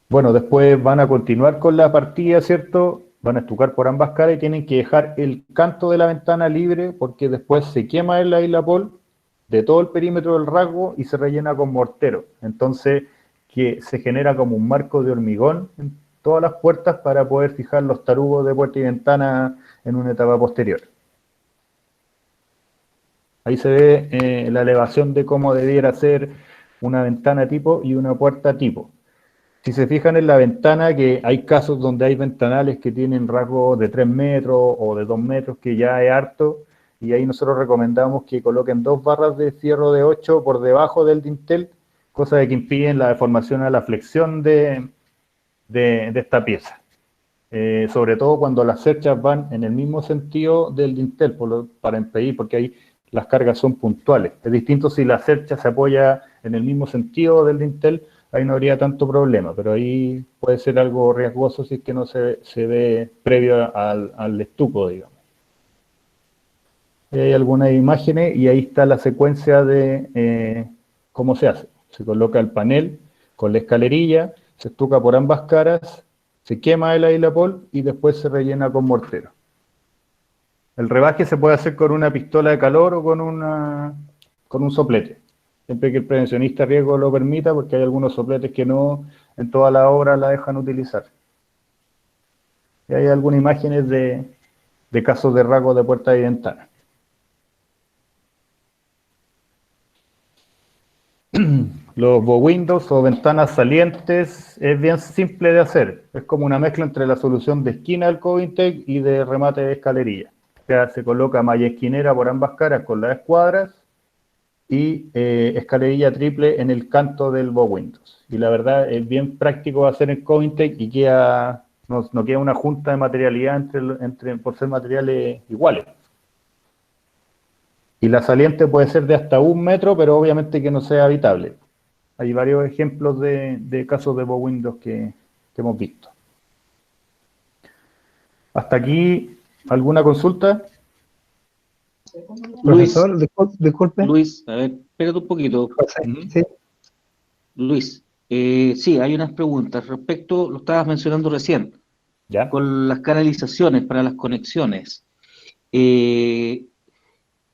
Bueno, después van a continuar con la partida, ¿cierto? Van a estucar por ambas caras y tienen que dejar el canto de la ventana libre porque después se quema el aislapol de todo el perímetro del rasgo y se rellena con mortero. Entonces, que se genera como un marco de hormigón en todas las puertas para poder fijar los tarugos de puerta y ventana en una etapa posterior. Ahí se ve la elevación de cómo debiera ser una ventana tipo y una puerta tipo. Si se fijan en la ventana, que hay casos donde hay ventanales que tienen rasgos de 3 metros o de 2 metros, que ya es harto, y ahí nosotros recomendamos que coloquen 2 barras de fierro de 8 por debajo del dintel, cosa de que impiden la deformación a la flexión de esta pieza. Sobre todo cuando las cerchas van en el mismo sentido del dintel, para impedir, porque ahí las cargas son puntuales. Es distinto si la cercha se apoya en el mismo sentido del dintel, ahí no habría tanto problema, pero ahí puede ser algo riesgoso si es que no se ve previo al estuco, digamos. Hay algunas imágenes y ahí está la secuencia de cómo se hace. Se coloca el panel con la escalerilla, se estuca por ambas caras, se quema el aislapol y después se rellena con mortero. El rebaje se puede hacer con una pistola de calor o con un soplete, siempre que el prevencionista de riesgo lo permita, porque hay algunos sopletes que no en toda la obra la dejan utilizar. Y hay algunas imágenes de casos de rasgos de puertas y ventanas. Los bow windows o ventanas salientes es bien simple de hacer. Es como una mezcla entre la solución de esquina del Covintec y de remate de escalerilla. O sea, se coloca malla esquinera por ambas caras con las escuadras y escalerilla triple en el canto del bow windows. Y la verdad es bien práctico hacer en Covintec y no queda una junta de materialidad por ser materiales iguales. Y la saliente puede ser de hasta 1 metro, pero obviamente que no sea habitable. Hay varios ejemplos de casos de bow windows que hemos visto. Hasta aquí, ¿alguna consulta? Luis, Profesor, disculpe. Luis, a ver, espérate un poquito. Sí. Luis, sí, hay unas preguntas respecto, lo estabas mencionando recién, ¿Ya? con las canalizaciones para las conexiones.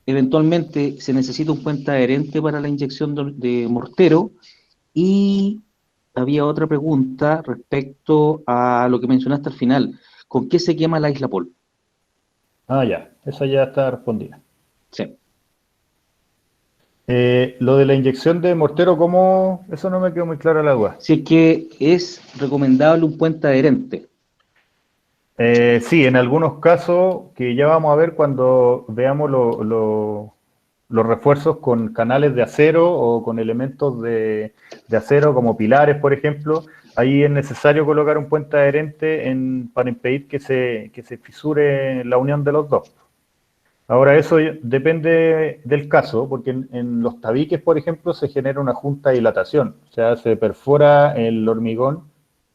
Eventualmente se necesita un puente adherente para la inyección de mortero, y había otra pregunta respecto a lo que mencionaste al final. ¿Con qué se quema la aislapol? Ah, ya, esa ya está respondida. Sí. Lo de la inyección de mortero, ¿cómo? Eso no me quedó muy clara la duda. Si es que es recomendable un puente adherente. Sí, en algunos casos, que ya vamos a ver cuando veamos los refuerzos con canales de acero o con elementos de acero como pilares, por ejemplo, ahí es necesario colocar un puente adherente para impedir que se fisure la unión de los dos. Ahora, eso depende del caso, porque en los tabiques, por ejemplo, se genera una junta de dilatación, o sea, se perfora el hormigón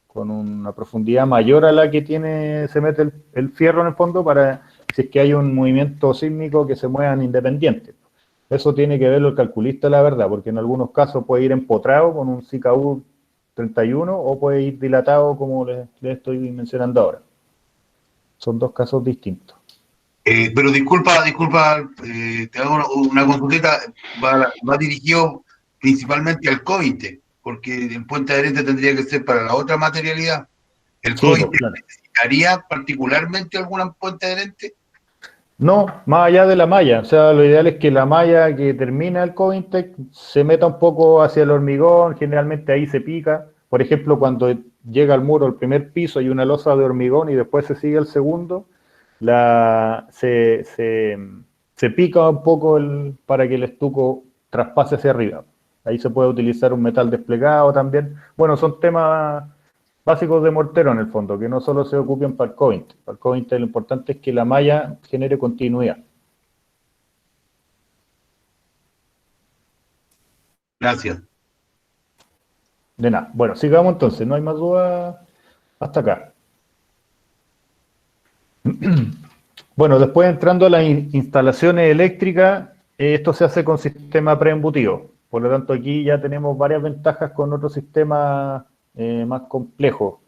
con una profundidad mayor a la que se mete el fierro en el fondo, para si es que hay un movimiento sísmico que se muevan independientes. Eso tiene que verlo el calculista, la verdad, porque en algunos casos puede ir empotrado con un CKU 31 o puede ir dilatado como les estoy mencionando ahora. Son dos casos distintos. Pero disculpa, te hago una consulta, va dirigido principalmente al Covintec, porque el puente adherente tendría que ser para la otra materialidad. ¿El Covintec claro necesitaría particularmente alguna puente adherente? No, más allá de la malla. O sea, lo ideal es que la malla que termina el Covintec se meta un poco hacia el hormigón, generalmente ahí se pica. Por ejemplo, cuando llega al muro el primer piso hay una losa de hormigón y después se sigue el segundo, se pica un poco para que el estuco traspase hacia arriba. Ahí se puede utilizar un metal desplegado también. Bueno, son temas básicos de mortero en el fondo, que no solo se ocupen para el Covintec. Para el Covintec lo importante es que la malla genere continuidad. Gracias. De nada. Bueno, sigamos entonces, no hay más dudas hasta acá. Bueno, después entrando a las instalaciones eléctricas, esto se hace con sistema preembutido. Por lo tanto, aquí ya tenemos varias ventajas con otros sistemas más complejos.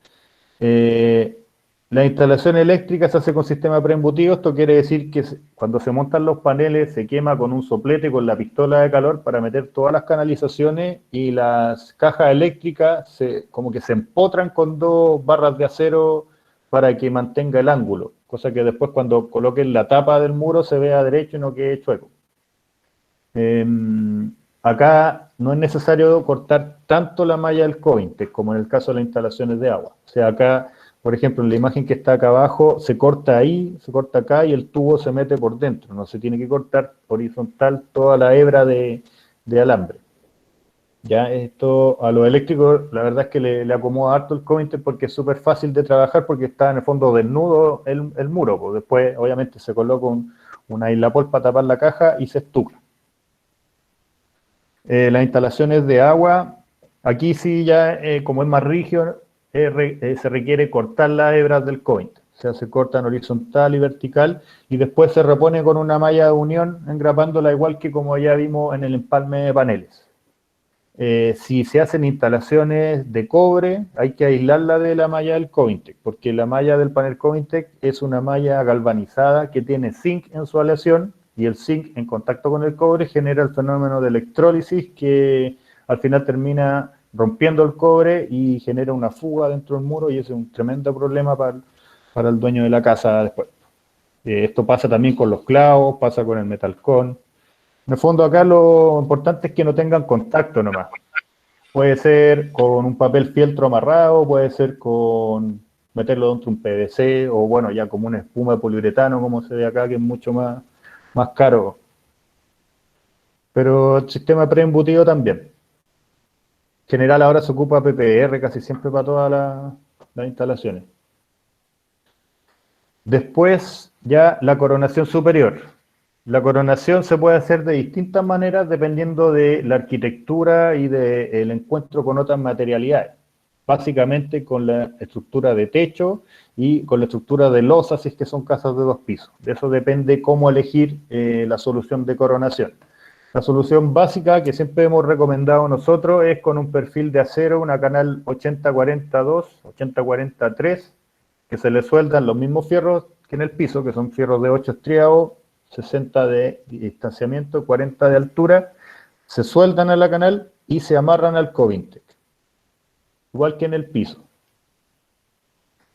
La instalación eléctrica se hace con sistema preembutido. Esto quiere decir que cuando se montan los paneles se quema con un soplete, con la pistola de calor para meter todas las canalizaciones, y las cajas eléctricas como que se empotran con 2 barras de acero para que mantenga el ángulo, cosa que después cuando coloquen la tapa del muro se vea derecho y no quede chueco. Acá no es necesario cortar tanto la malla del Covintec como en el caso de las instalaciones de agua. O sea, acá, por ejemplo, en la imagen que está acá abajo, se corta ahí, se corta acá y el tubo se mete por dentro. No se tiene que cortar horizontal toda la hebra de alambre. Ya esto a los eléctricos, la verdad es que le acomoda harto el Covintec porque es súper fácil de trabajar, porque está en el fondo desnudo el muro. Pues después, obviamente, se coloca una islapol para tapar la caja y se estuca. Las instalaciones de agua, aquí sí ya, como es más rígido, se requiere cortar las hebras del Covintec. O sea, se cortan horizontal y vertical y después se repone con una malla de unión, engrapándola igual que como ya vimos en el empalme de paneles. Si se hacen instalaciones de cobre, hay que aislarla de la malla del Covintec, porque la malla del panel Covintec es una malla galvanizada que tiene zinc en su aleación, y el zinc en contacto con el cobre genera el fenómeno de electrólisis que al final termina rompiendo el cobre y genera una fuga dentro del muro, y ese es un tremendo problema para el dueño de la casa después. Esto pasa también con los clavos, pasa con el metalcón. En el fondo acá lo importante es que no tengan contacto nomás. Puede ser con un papel fieltro amarrado, puede ser con meterlo dentro de un PVC, o bueno, ya como una espuma de poliuretano, como se ve acá, que es mucho más caro. Pero el sistema preembutido también. En general ahora se ocupa PPR casi siempre para todas las instalaciones. Después ya la coronación superior. La coronación se puede hacer de distintas maneras dependiendo de la arquitectura y del encuentro con otras materialidades. Básicamente con la estructura de techo y con la estructura de losa, si es que son casas de 2 pisos. De eso depende cómo elegir la solución de coronación. La solución básica que siempre hemos recomendado nosotros es con un perfil de acero, una canal 8042, 8043, que se le sueldan los mismos fierros que en el piso, que son fierros de 8 estriados, 60 de distanciamiento, 40 de altura, se sueldan a la canal y se amarran al Covintec, igual que en el piso.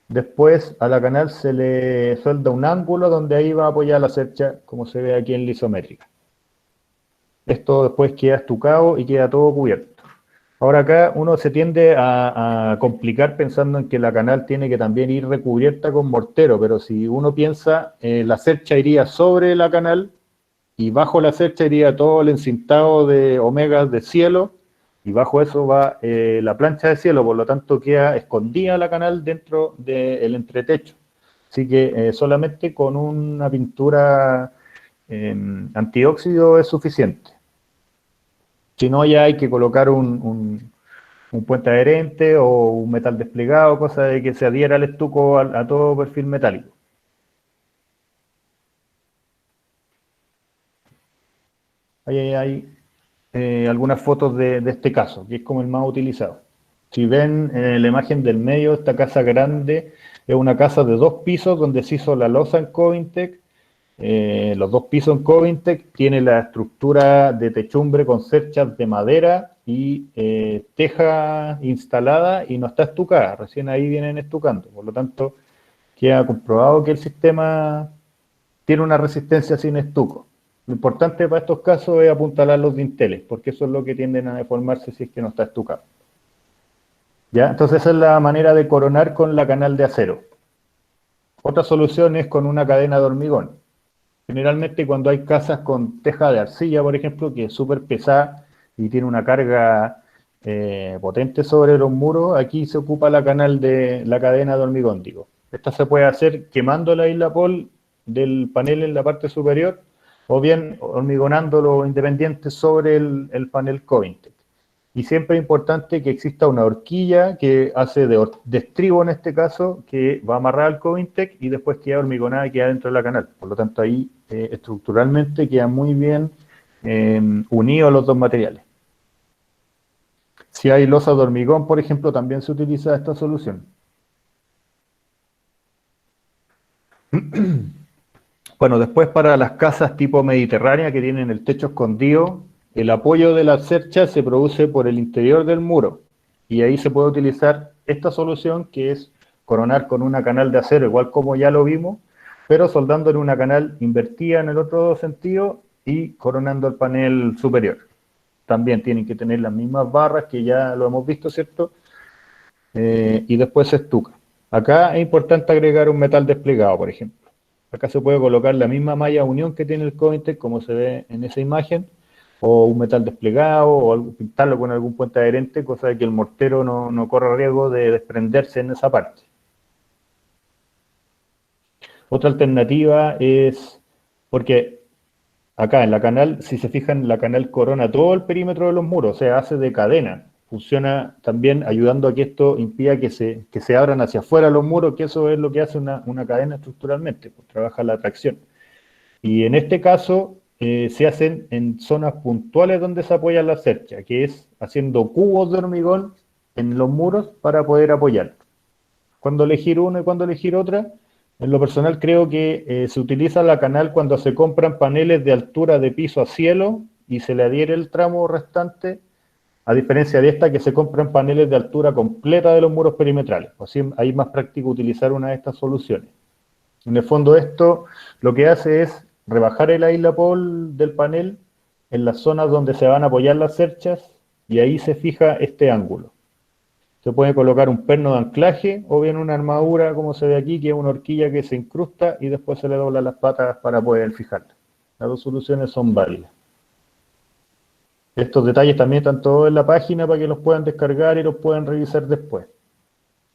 Después a la canal se le suelda un ángulo donde ahí va a apoyar la cercha, como se ve aquí en la isométrica. Esto después queda estucado y queda todo cubierto. Ahora acá uno se tiende a complicar pensando en que la canal tiene que también ir recubierta con mortero, pero si uno piensa, la cercha iría sobre la canal y bajo la cercha iría todo el encintado de omegas de cielo, y bajo eso va la plancha de cielo, por lo tanto queda escondida la canal dentro del entretecho. Así que solamente con una pintura antióxido es suficiente. Si no, ya hay que colocar un puente adherente o un metal desplegado, cosa de que se adhiera el estuco a todo perfil metálico. Ahí hay algunas fotos de este caso, que es como el más utilizado. Si ven la imagen del medio, esta casa grande es una casa de 2 pisos donde se hizo la losa en Covintec. Los 2 pisos en Covintec tiene la estructura de techumbre con cerchas de madera y teja instalada, y no está estucada, recién ahí vienen estucando. Por lo tanto, queda comprobado que el sistema tiene una resistencia sin estuco. Lo importante para estos casos es apuntalar los dinteles, porque eso es lo que tienden a deformarse si es que no está estucado. ¿Ya? Entonces esa es la manera de coronar con la canal de acero. Otra solución es con una cadena de hormigón. Generalmente cuando hay casas con teja de arcilla, por ejemplo, que es súper pesada y tiene una carga potente sobre los muros, aquí se ocupa la cadena de hormigón, digo. Esta se puede hacer quemando la islapol del panel en la parte superior, o bien hormigonándolo independiente sobre el panel Covintec. Y siempre es importante que exista una horquilla que hace de estribo en este caso, que va a amarrar al Covintec y después queda hormigonada y queda dentro de la canal. Por lo tanto ahí estructuralmente quedan muy bien unidos los dos materiales. Si hay losas de hormigón, por ejemplo, también se utiliza esta solución. Bueno, después para las casas tipo mediterránea que tienen el techo escondido, el apoyo de la cercha se produce por el interior del muro y ahí se puede utilizar esta solución que es coronar con una canal de acero, igual como ya lo vimos, pero soldando en una canal invertida en el otro sentido y coronando el panel superior. También tienen que tener las mismas barras que ya lo hemos visto, ¿cierto? Y después se estuca. Acá es importante agregar un metal desplegado, por ejemplo. Acá se puede colocar la misma malla unión que tiene el Covintec, como se ve en esa imagen, o un metal desplegado, o pintarlo con algún puente adherente, cosa de que el mortero no corra riesgo de desprenderse en esa parte. Otra alternativa es, porque acá en la canal, si se fijan, la canal corona todo el perímetro de los muros, o sea, hace de cadena. Funciona también ayudando a que esto impida que se abran hacia afuera los muros, que eso es lo que hace una cadena estructuralmente, pues trabaja la tracción. Y en este caso se hacen en zonas puntuales donde se apoya la cercha, que es haciendo cubos de hormigón en los muros para poder apoyar. ¿Cuándo elegir una y cuándo elegir otra? En lo personal creo que se utiliza la canal cuando se compran paneles de altura de piso a cielo y se le adhiere el tramo restante, a diferencia de esta que se compran paneles de altura completa de los muros perimetrales. Así ahí es más práctico utilizar una de estas soluciones. En el fondo esto lo que hace es rebajar el aislapol del panel en las zonas donde se van a apoyar las cerchas y ahí se fija este ángulo. Se puede colocar un perno de anclaje o bien una armadura, como se ve aquí, que es una horquilla que se incrusta y después se le doblan las patas para poder fijarla. Las dos soluciones son válidas. Estos detalles también están todos en la página para que los puedan descargar y los puedan revisar después.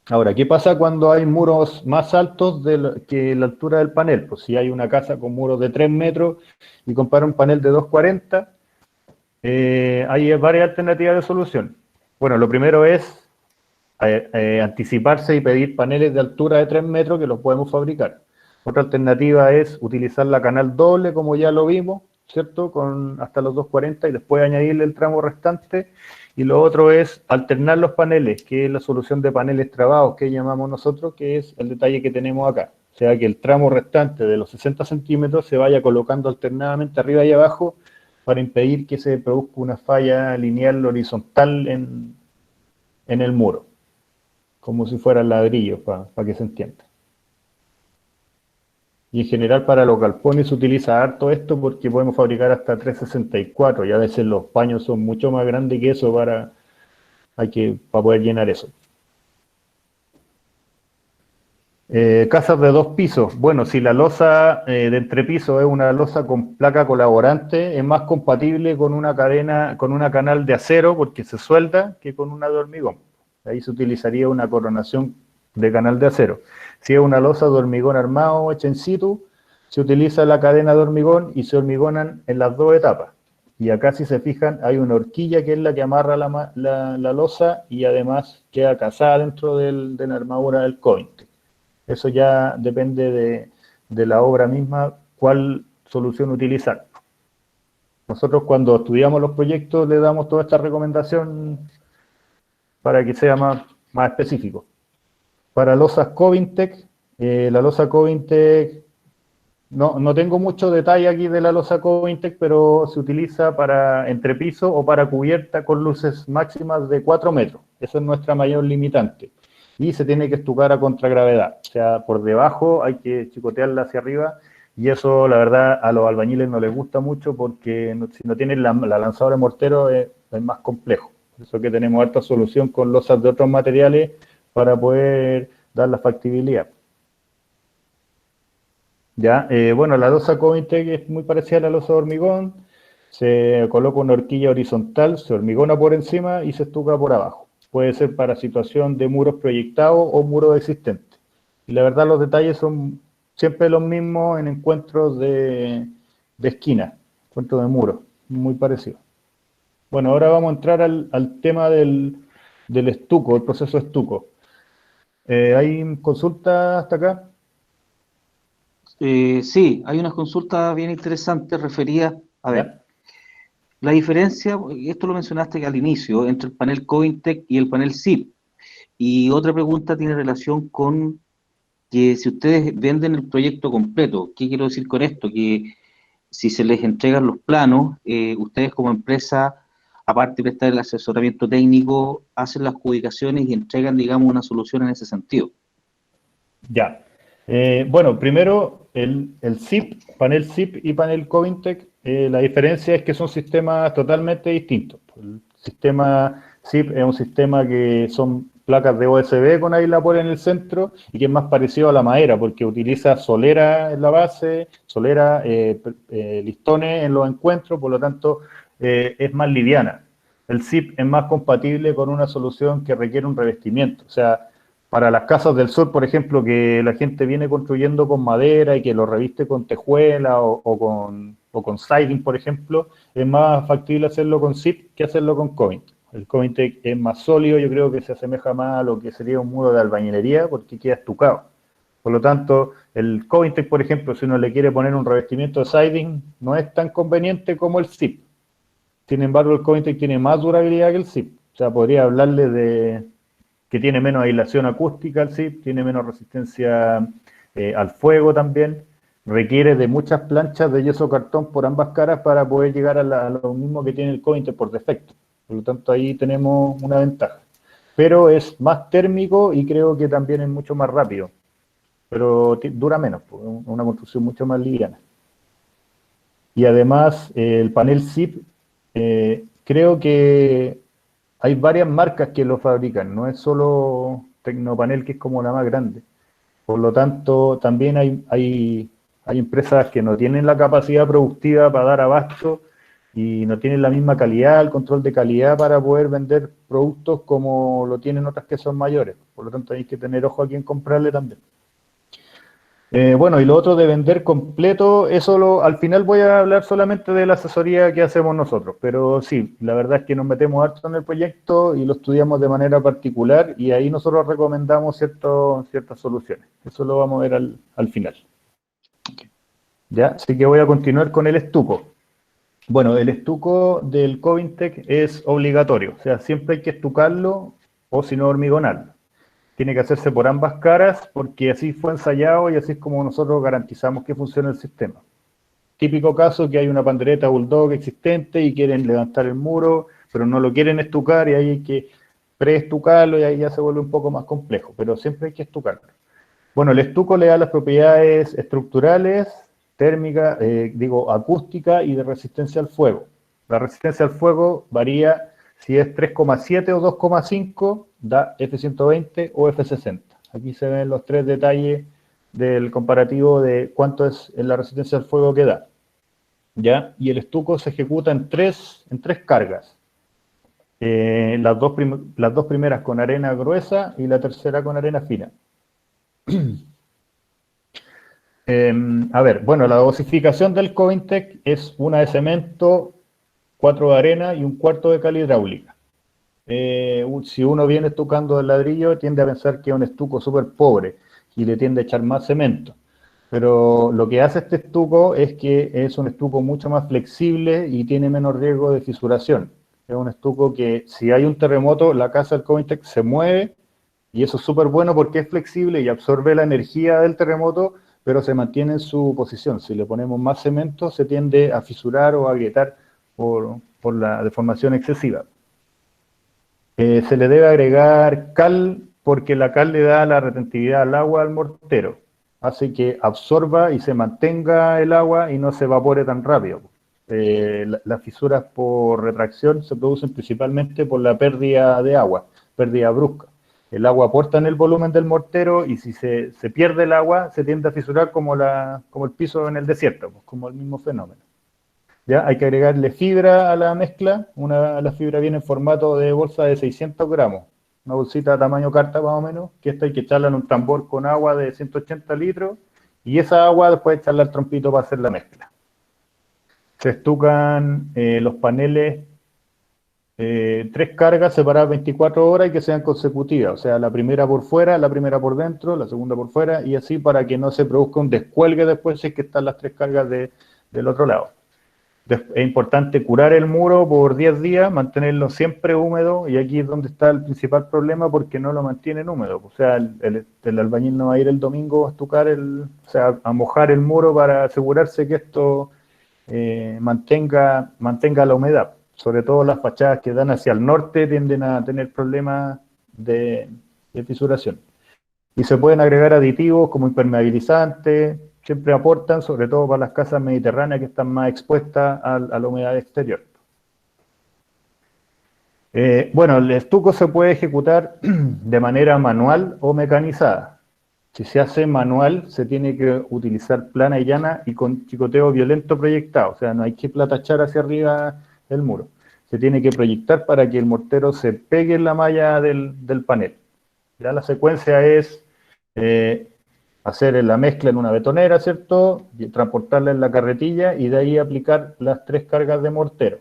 Ahora, ¿qué pasa cuando hay muros más altos que la altura del panel? Pues si hay una casa con muros de 3 metros y compara un panel de 2,40, hay varias alternativas de solución. Bueno, lo primero es anticiparse y pedir paneles de altura de 3 metros que los podemos fabricar. Otra alternativa es utilizar la canal doble, como ya lo vimos, ¿cierto? Con hasta los 2,40 y después añadirle el tramo restante. Y lo otro es alternar los paneles, que es la solución de paneles trabados que llamamos nosotros, que es el detalle que tenemos acá. O sea, que el tramo restante de los 60 centímetros se vaya colocando alternadamente arriba y abajo para impedir que se produzca una falla lineal horizontal en el muro, como si fueran ladrillos, para que se entienda. Y en general para los galpones se utiliza harto esto porque podemos fabricar hasta 364 y a veces los paños son mucho más grandes que eso para poder llenar eso. Casas de 2 pisos. Bueno, si la losa de entrepiso es una losa con placa colaborante, es más compatible con una canal de acero porque se suelda que con una de hormigón. Ahí se utilizaría una coronación de canal de acero. Si es una losa de hormigón armado hecha in situ, se utiliza la cadena de hormigón y se hormigonan en las 2 etapas. Y acá, si se fijan, hay una horquilla que es la que amarra la losa y además queda casada dentro de la armadura del Covintec. Eso ya depende de la obra misma, cuál solución utilizar. Nosotros cuando estudiamos los proyectos le damos toda esta recomendación para que sea más específico. Para losas Covintec, la losa Covintec, no tengo mucho detalle aquí de la losa Covintec, pero se utiliza para entrepiso o para cubierta con luces máximas de 4 metros. Esa es nuestra mayor limitante. Y se tiene que estucar a contragravedad. O sea, por debajo hay que chicotearla hacia arriba y eso, la verdad, a los albañiles no les gusta mucho porque si no tienen la lanzadora de mortero es más complejo. Por eso que tenemos harta solución con losas de otros materiales para poder dar la factibilidad. Ya, bueno, la losa Covintec es muy parecida a la losa de hormigón. Se coloca una horquilla horizontal, se hormigona por encima y se estuca por abajo. Puede ser para situación de muros proyectados o muros existentes. Y la verdad los detalles son siempre los mismos en encuentros de esquina, encuentros de muros, muy parecido. Bueno, ahora vamos a entrar al tema del estuco, el proceso estuco. ¿Hay consultas hasta acá? Sí, hay unas consultas bien interesantes referidas, a ver, la diferencia, y esto lo mencionaste al inicio, entre el panel Covintec y el panel SIP. Y otra pregunta tiene relación con que si ustedes venden el proyecto completo, ¿qué quiero decir con esto? Que si se les entregan los planos, ustedes como empresa, aparte de prestar el asesoramiento técnico, hacen las adjudicaciones y entregan, digamos, una solución en ese sentido. Ya. Bueno, primero, el SIP, panel SIP y panel Covintec, la diferencia es que son sistemas totalmente distintos. El sistema SIP es un sistema que son placas de OSB con aislapor en el centro y que es más parecido a la madera porque utiliza solera en la base, solera, listones en los encuentros, por lo tanto es más liviana. El SIP es más compatible con una solución que requiere un revestimiento, o sea, para las casas del sur, por ejemplo, que la gente viene construyendo con madera y que lo reviste con tejuela o con siding, por ejemplo, es más factible hacerlo con SIP que hacerlo con Covintec. El Covintec es más sólido, yo creo que se asemeja más a lo que sería un muro de albañilería porque queda estucado. Por lo tanto, el Covintec, por ejemplo, si uno le quiere poner un revestimiento de siding, no es tan conveniente como el SIP. Sin embargo, el Covintec tiene más durabilidad que el SIP. O sea, podría hablarle de que tiene menos aislación acústica el SIP, tiene menos resistencia al fuego también, requiere de muchas planchas de yeso cartón por ambas caras para poder llegar a lo mismo que tiene el Covintec por defecto. Por lo tanto, ahí tenemos una ventaja. Pero es más térmico y creo que también es mucho más rápido. Pero dura menos, una construcción mucho más liviana. Y además, el panel SIP, creo que hay varias marcas que lo fabrican, no es solo Tecnopanel, que es como la más grande. Por lo tanto, también hay empresas que no tienen la capacidad productiva para dar abasto y no tienen la misma calidad, el control de calidad para poder vender productos como lo tienen otras que son mayores. Por lo tanto, hay que tener ojo a quién comprarle también. Bueno, y lo otro de vender completo, eso al final voy a hablar solamente de la asesoría que hacemos nosotros, pero sí, la verdad es que nos metemos harto en el proyecto y lo estudiamos de manera particular y ahí nosotros recomendamos ciertas soluciones. Eso lo vamos a ver al final. ¿Ya? Así que voy a continuar con el estuco. Bueno, el estuco del Covintec es obligatorio, o sea, siempre hay que estucarlo o si no hormigonarlo. Tiene que hacerse por ambas caras porque así fue ensayado y así es como nosotros garantizamos que funciona el sistema. Típico caso que hay una pandereta Bulldog existente y quieren levantar el muro, pero no lo quieren estucar y ahí hay que preestucarlo y ahí ya se vuelve un poco más complejo, pero siempre hay que estucarlo. Bueno, el estuco le da las propiedades estructurales, térmicas, acústica y de resistencia al fuego. La resistencia al fuego varía si es 3,7 o 2,5, da F120 o F60. Aquí se ven los tres detalles del comparativo de cuánto es la resistencia al fuego que da. ¿Ya? Y el estuco se ejecuta en tres cargas. Las dos primeras con arena gruesa y la tercera con arena fina. A ver, bueno, la dosificación del Covintec es una de cemento, 4 de arena y un cuarto de cal hidráulica. Si uno viene estucando el ladrillo, tiende a pensar que es un estuco súper pobre y le tiende a echar más cemento. Pero lo que hace este estuco es que es un estuco mucho más flexible y tiene menos riesgo de fisuración. Es un estuco que si hay un terremoto, la casa del Covintec se mueve y eso es súper bueno porque es flexible y absorbe la energía del terremoto, pero se mantiene en su posición. Si le ponemos más cemento, se tiende a fisurar o a agrietar por la deformación excesiva. Se le debe agregar cal porque la cal le da la retentividad al agua al mortero. Hace que absorba y se mantenga el agua y no se evapore tan rápido. Las fisuras por retracción se producen principalmente por la pérdida de agua, pérdida brusca. El agua aporta en el volumen del mortero y si se pierde el agua, se tiende a fisurar como el piso en el desierto, pues, como el mismo fenómeno. ¿Ya? Hay que agregarle fibra a la mezcla. La fibra viene en formato de bolsa de 600 gramos. Una bolsita de tamaño carta más o menos, que esta hay que echarla en un tambor con agua de 180 litros y esa agua después echarla al trompito para hacer la mezcla. Se estucan los paneles 3 cargas separadas 24 horas y que sean consecutivas, o sea, la primera por fuera, la primera por dentro, la segunda por fuera y así para que no se produzca un descuelgue después si es que están las 3 cargas del otro lado. Es importante curar el muro por 10 días, mantenerlo siempre húmedo, y aquí es donde está el principal problema porque no lo mantienen húmedo. O sea, el albañil no va a ir el domingo a estucar o sea, a mojar el muro para asegurarse que esto mantenga la humedad. Sobre todo las fachadas que dan hacia el norte tienden a tener problemas de fisuración. Y se pueden agregar aditivos como impermeabilizantes, siempre aportan, sobre todo para las casas mediterráneas que están más expuestas a la humedad exterior. Bueno, el estuco se puede ejecutar de manera manual o mecanizada. Si se hace manual, se tiene que utilizar plana y llana y con chicoteo violento proyectado. O sea, no hay que platachar hacia arriba el muro. Se tiene que proyectar para que el mortero se pegue en la malla del panel. Ya la secuencia es hacer la mezcla en una betonera, ¿cierto? Y transportarla en la carretilla y de ahí aplicar las 3 cargas de mortero.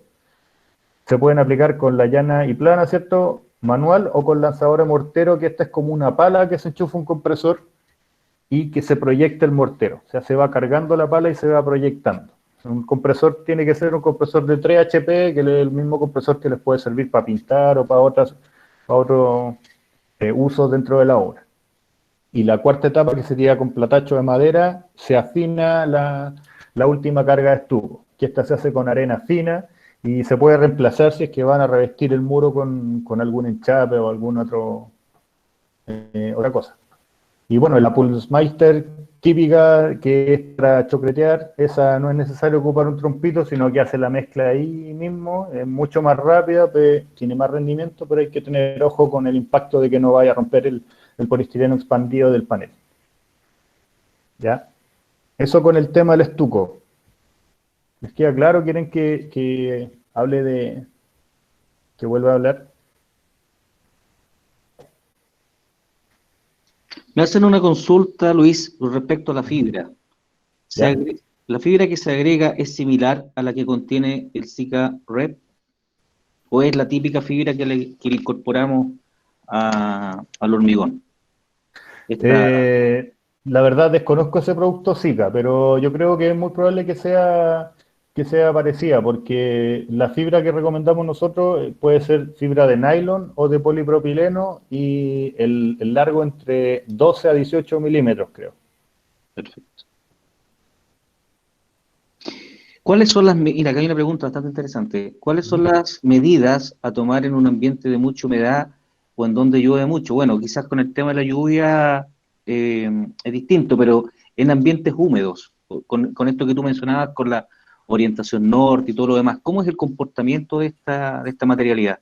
Se pueden aplicar con la llana y plana, ¿cierto? Manual o con lanzador de mortero, que esta es como una pala que se enchufa un compresor y que se proyecta el mortero. O sea, se va cargando la pala y se va proyectando. Un compresor tiene que ser un compresor de 3 HP, que es el mismo compresor que les puede servir para pintar o para otros usos dentro de la obra. Y la cuarta etapa, que sería con platacho de madera, se afina la última carga de estuco, que esta se hace con arena fina y se puede reemplazar si es que van a revestir el muro con algún enchape o alguna otra cosa. Y bueno, la Pulsmeister típica, que es para chocletear, esa no es necesario ocupar un trompito, sino que hace la mezcla ahí mismo, es mucho más rápida, tiene más rendimiento, pero hay que tener ojo con el impacto de que no vaya a romper el poliestireno expandido del panel. ¿Ya? Eso con el tema del estuco. ¿Les queda claro? ¿Quieren que hable que vuelva a hablar? Me hacen una consulta, Luis, respecto a la fibra. ¿La fibra que se agrega es similar a la que contiene el Sika Rep? ¿O es la típica fibra que le incorporamos al hormigón? La verdad desconozco ese producto Sika, pero yo creo que es muy probable que sea parecida, porque la fibra que recomendamos nosotros puede ser fibra de nylon o de polipropileno y el largo entre 12 a 18 milímetros, creo. Perfecto. ¿Cuáles son mira, acá hay una pregunta bastante interesante. ¿Cuáles son las medidas a tomar en un ambiente de mucha humedad o en donde llueve mucho? Bueno, quizás con el tema de la lluvia es distinto, pero en ambientes húmedos, con esto que tú mencionabas, con la orientación norte y todo lo demás, ¿cómo es el comportamiento de esta materialidad?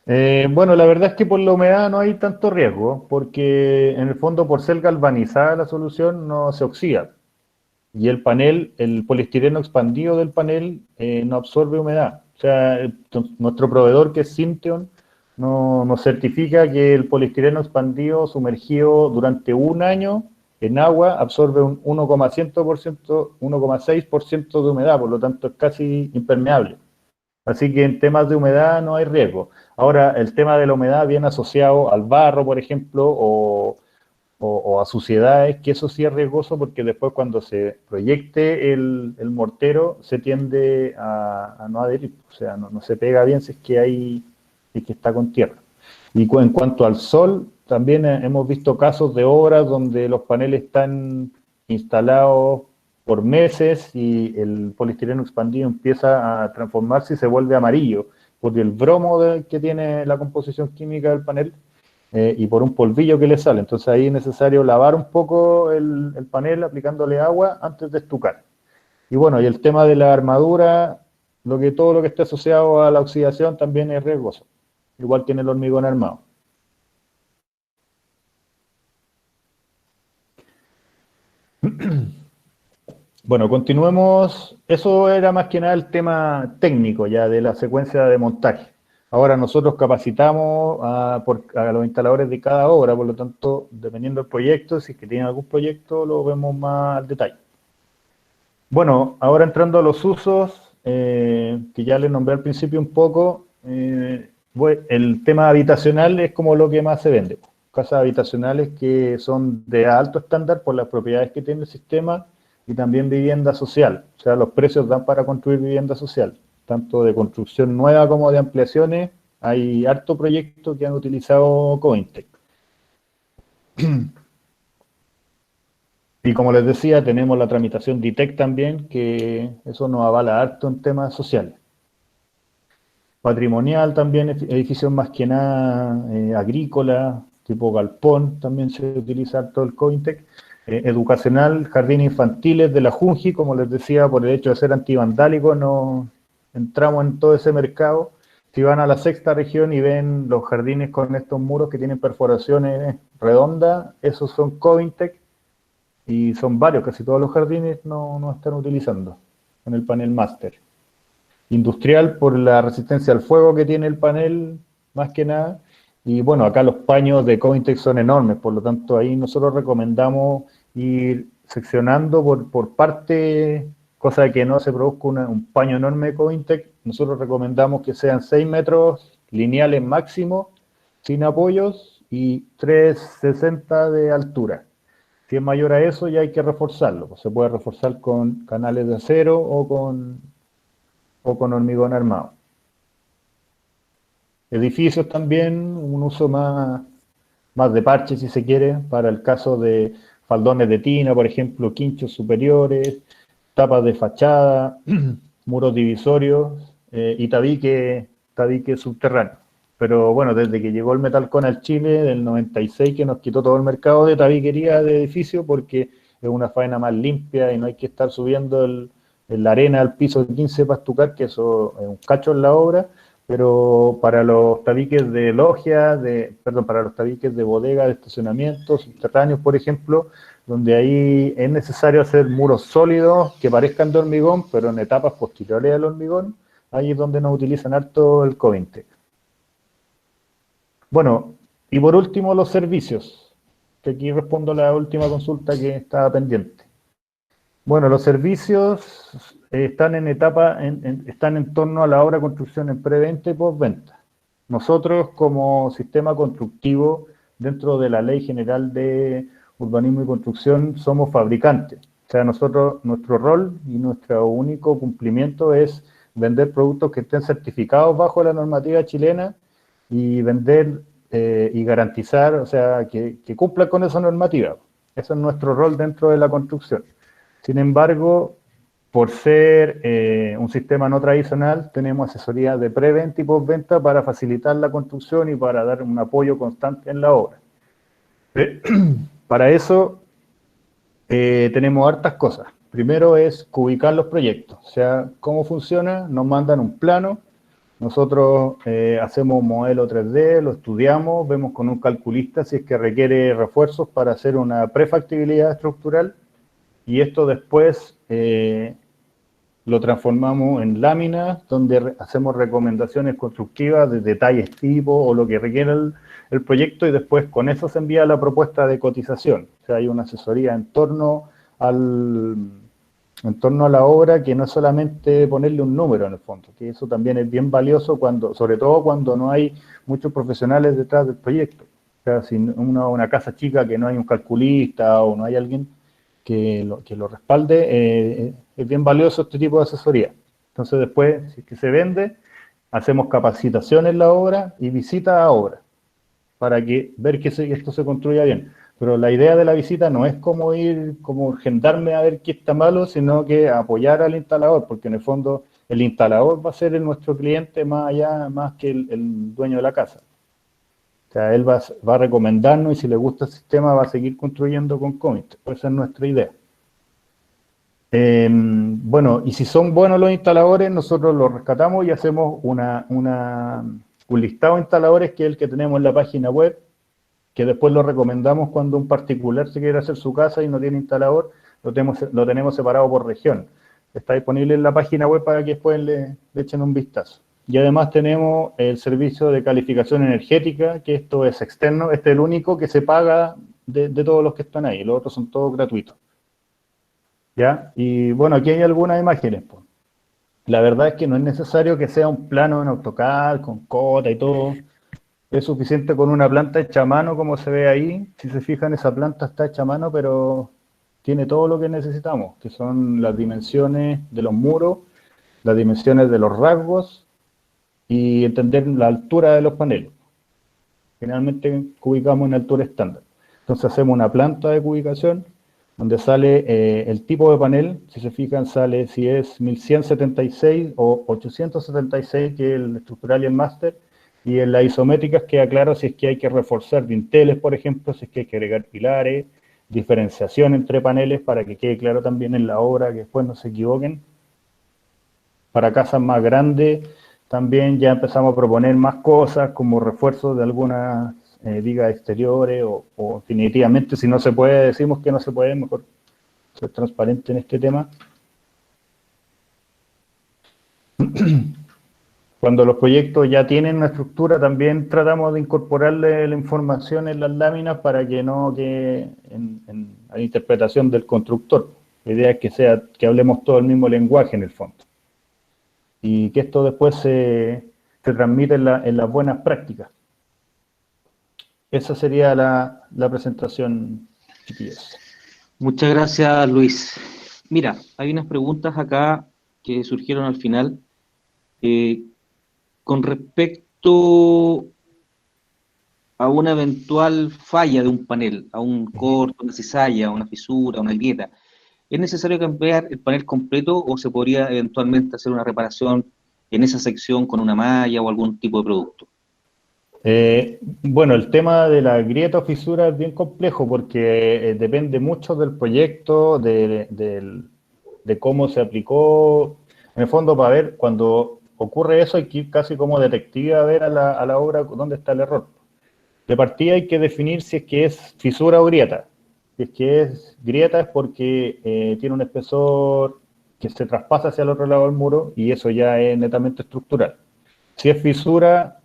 Bueno, la verdad es que por la humedad no hay tanto riesgo, porque en el fondo, por ser galvanizada la solución, no se oxida. Y el poliestireno expandido del panel no absorbe humedad. O sea, nuestro proveedor, que es Synteon, nos certifica que el poliestireno expandido sumergido durante un año en agua absorbe un 1,6% de humedad, por lo tanto es casi impermeable. Así que en temas de humedad no hay riesgo. Ahora, el tema de la humedad viene asociado al barro, por ejemplo, o a suciedades, que eso sí es riesgoso porque después cuando se proyecte el mortero se tiende a no adherir, o sea, no se pega bien si es que está con tierra. Y en cuanto al sol, también hemos visto casos de obras donde los paneles están instalados por meses y el poliestireno expandido empieza a transformarse y se vuelve amarillo, porque el bromo que tiene la composición química del panel y por un polvillo que le sale. Entonces ahí es necesario lavar un poco el panel aplicándole agua antes de estucar. Y bueno, y el tema de la armadura, todo lo que esté asociado a la oxidación también es riesgoso. Igual tiene el hormigón armado. Bueno, continuemos. Eso era más que nada el tema técnico ya de la secuencia de montaje. Ahora nosotros capacitamos a los instaladores de cada obra, por lo tanto, dependiendo del proyecto, si es que tienen algún proyecto, lo vemos más al detalle. Bueno, ahora entrando a los usos, que ya les nombré al principio un poco, el tema habitacional es como lo que más se vende. Casas habitacionales que son de alto estándar por las propiedades que tiene el sistema, y también vivienda social. O sea, los precios dan para construir vivienda social, tanto de construcción nueva como de ampliaciones. Hay harto proyectos que han utilizado Cointec. Y como les decía, tenemos la tramitación DITEC también, que eso nos avala harto en temas sociales. Patrimonial también, edificios más que nada agrícolas, tipo galpón, también se utiliza harto el Cointec. Educacional, jardines infantiles de la Junji, como les decía, por el hecho de ser antivandálico, no entramos en todo ese mercado. Si van a la sexta región y ven los jardines con estos muros que tienen perforaciones redondas, esos son Cointec, y son varios, casi todos los jardines no están utilizando con el panel máster. Industrial por la resistencia al fuego que tiene el panel, más que nada. Y bueno, acá los paños de Cointec son enormes, por lo tanto ahí nosotros recomendamos ir seccionando por parte, cosa de que no se produzca un paño enorme de Cointec. Nosotros recomendamos que sean 6 metros lineales máximo, sin apoyos, y 3,60 de altura. Si es mayor a eso ya hay que reforzarlo, pues se puede reforzar con canales de acero o con hormigón armado. Edificios también, un uso más de parche si se quiere, para el caso de faldones de tina, por ejemplo, quinchos superiores, tapas de fachada, muros divisorios y tabique subterráneo. Pero bueno, desde que llegó el Metalcon al Chile, del 96, que nos quitó todo el mercado de tabiquería de edificio, porque es una faena más limpia y no hay que estar subiendo la arena al piso 15 para estucar, que eso es un cacho en la obra. Pero para los tabiques de logia, para los tabiques de bodega, de estacionamientos, subterráneos, por ejemplo, donde ahí es necesario hacer muros sólidos que parezcan de hormigón, pero en etapas posteriores al hormigón, ahí es donde nos utilizan harto el Cointec. Bueno, y por último los servicios, que aquí respondo a la última consulta que estaba pendiente. Bueno, los servicios están están en torno a la obra de construcción en preventa y postventa. Nosotros, como sistema constructivo, dentro de la Ley General de Urbanismo y Construcción, somos fabricantes. O sea, nuestro rol y nuestro único cumplimiento es vender productos que estén certificados bajo la normativa chilena y vender y garantizar, o sea, que cumplan con esa normativa. Ese es nuestro rol dentro de la construcción. Sin embargo, por ser un sistema no tradicional, tenemos asesoría de preventa y postventa para facilitar la construcción y para dar un apoyo constante en la obra. Para eso tenemos hartas cosas. Primero es ubicar los proyectos, o sea, ¿cómo funciona? Nos mandan un plano, nosotros hacemos un modelo 3D, lo estudiamos, vemos con un calculista si es que requiere refuerzos para hacer una prefactibilidad estructural, y esto después lo transformamos en láminas, donde hacemos recomendaciones constructivas de detalles tipo o lo que requiere el proyecto, y después con eso se envía la propuesta de cotización. O sea, hay una asesoría en torno a la obra, que no es solamente ponerle un número en el fondo, que eso también es bien valioso, sobre todo cuando no hay muchos profesionales detrás del proyecto. O sea, si una casa chica que no hay un calculista o no hay alguien que lo respalde, es bien valioso este tipo de asesoría. Entonces después, si es que se vende, hacemos capacitación en la obra y visita a obra, para ver que esto se construya bien. Pero la idea de la visita no es como ir, como gendarme a ver qué está malo, sino que apoyar al instalador, porque en el fondo el instalador va a ser nuestro cliente más que el dueño de la casa. O sea, él va a recomendarnos, y si le gusta el sistema va a seguir construyendo con Cointec. Esa es nuestra idea. Bueno, y si son buenos los instaladores, nosotros los rescatamos y hacemos un listado de instaladores, que es el que tenemos en la página web, que después lo recomendamos cuando un particular se quiere hacer su casa y no tiene instalador, lo tenemos separado por región. Está disponible en la página web para que después le echen un vistazo. Y además tenemos el servicio de calificación energética, que esto es externo, este es el único que se paga de todos los que están ahí, los otros son todos gratuitos. ¿Ya? Y bueno, aquí hay algunas imágenes. Pues. La verdad es que no es necesario que sea un plano en AutoCAD, con cota y todo. Es suficiente con una planta hecha a mano, como se ve ahí. Si se fijan, esa planta está hecha a mano, pero tiene todo lo que necesitamos, que son las dimensiones de los muros, las dimensiones de los rasgos y entender la altura de los paneles. Generalmente cubicamos en altura estándar. Entonces hacemos una planta de cubicación donde sale el tipo de panel, si se fijan sale si es 1176 o 876, que es el estructural y el máster, y en las isométricas queda claro si es que hay que reforzar dinteles, por ejemplo, si es que hay que agregar pilares, diferenciación entre paneles para que quede claro también en la obra, que después no se equivoquen. Para casas más grandes también ya empezamos a proponer más cosas como refuerzos de algunas vigas exteriores o definitivamente si no se puede, decimos que no se puede, mejor ser transparente en este tema. Cuando los proyectos ya tienen una estructura, también tratamos de incorporarle la información en las láminas para que no quede en la interpretación del constructor. La idea es que hablemos todo el mismo lenguaje en el fondo. Y que esto después se transmite en las buenas prácticas. Esa sería la presentación, chiquillos. Muchas gracias, Luis. Mira, hay unas preguntas acá que surgieron al final. Con respecto a una eventual falla de un panel, a un corto, una cizalla, una fisura, una grieta, ¿es necesario cambiar el panel completo o se podría eventualmente hacer una reparación en esa sección con una malla o algún tipo de producto? Bueno, el tema de la grieta o fisura es bien complejo porque depende mucho del proyecto, de cómo se aplicó. En el fondo, para ver, cuando ocurre eso, hay que ir casi como detective a ver a la obra dónde está el error. De partida hay que definir si es que es fisura o grieta. Si es que es grieta es porque tiene un espesor que se traspasa hacia el otro lado del muro y eso ya es netamente estructural. Si es fisura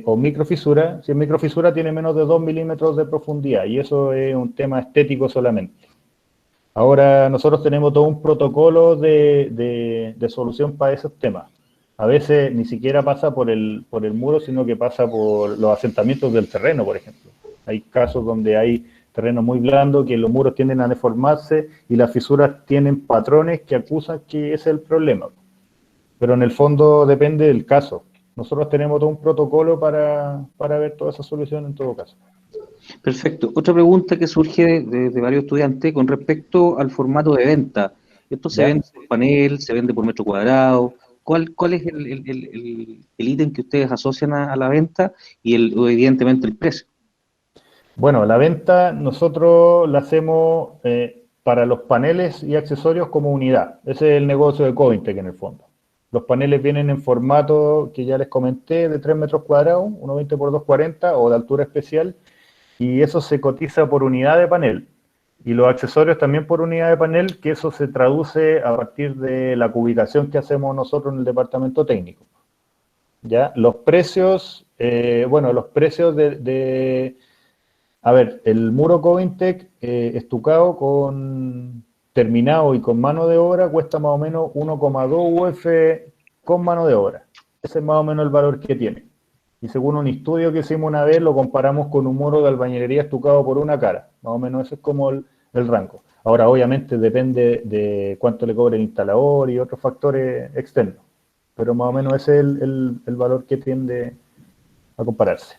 o microfisura, si es microfisura tiene menos de 2 milímetros de profundidad y eso es un tema estético solamente. Ahora nosotros tenemos todo un protocolo de solución para esos temas. A veces ni siquiera pasa por el muro, sino que pasa por los asentamientos del terreno, por ejemplo. Hay casos donde hay terreno muy blando, que los muros tienden a deformarse y las fisuras tienen patrones que acusan que ese es el problema. Pero en el fondo depende del caso. Nosotros tenemos todo un protocolo para ver toda esa solución en todo caso. Perfecto. Otra pregunta que surge de varios estudiantes con respecto al formato de venta. ¿Esto se vende por panel, se vende por metro cuadrado? ¿Cuál es el ítem que ustedes asocian a la venta y evidentemente el precio? Bueno, la venta nosotros la hacemos para los paneles y accesorios como unidad. Ese es el negocio de Covintec en el fondo. Los paneles vienen en formato que ya les comenté, de 3 metros cuadrados, 1,20 por 2,40 o de altura especial, y eso se cotiza por unidad de panel. Y los accesorios también por unidad de panel, que eso se traduce a partir de la cubicación que hacemos nosotros en el departamento técnico. ¿Ya? Los precios, los precios a ver, el muro Covintec estucado terminado y con mano de obra cuesta más o menos 1,2 UF con mano de obra. Ese es más o menos el valor que tiene. Y según un estudio que hicimos una vez, lo comparamos con un muro de albañilería estucado por una cara. Más o menos ese es como el rango. Ahora, obviamente, depende de cuánto le cobre el instalador y otros factores externos. Pero más o menos ese es el valor que tiende a compararse.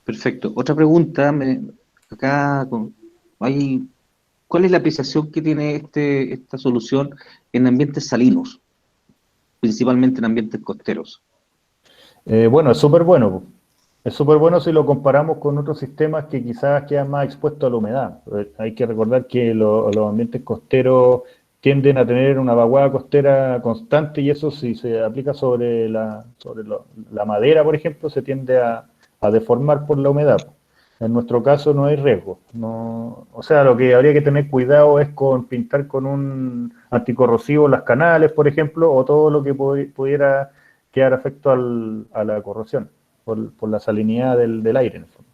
Perfecto. Otra pregunta, ¿cuál es la apreciación que tiene esta solución en ambientes salinos, principalmente en ambientes costeros? Bueno, es súper bueno. Es súper bueno si lo comparamos con otros sistemas que quizás quedan más expuestos a la humedad. Hay que recordar que los ambientes costeros tienden a tener una vaguada costera constante y eso si se aplica sobre la madera, por ejemplo, se tiende a deformar por la humedad. En nuestro caso no hay riesgo. O sea, lo que habría que tener cuidado es con pintar con un anticorrosivo las canales, por ejemplo, o todo lo que pudiera quedar afecto a la corrosión, por la salinidad del aire, en el fondo.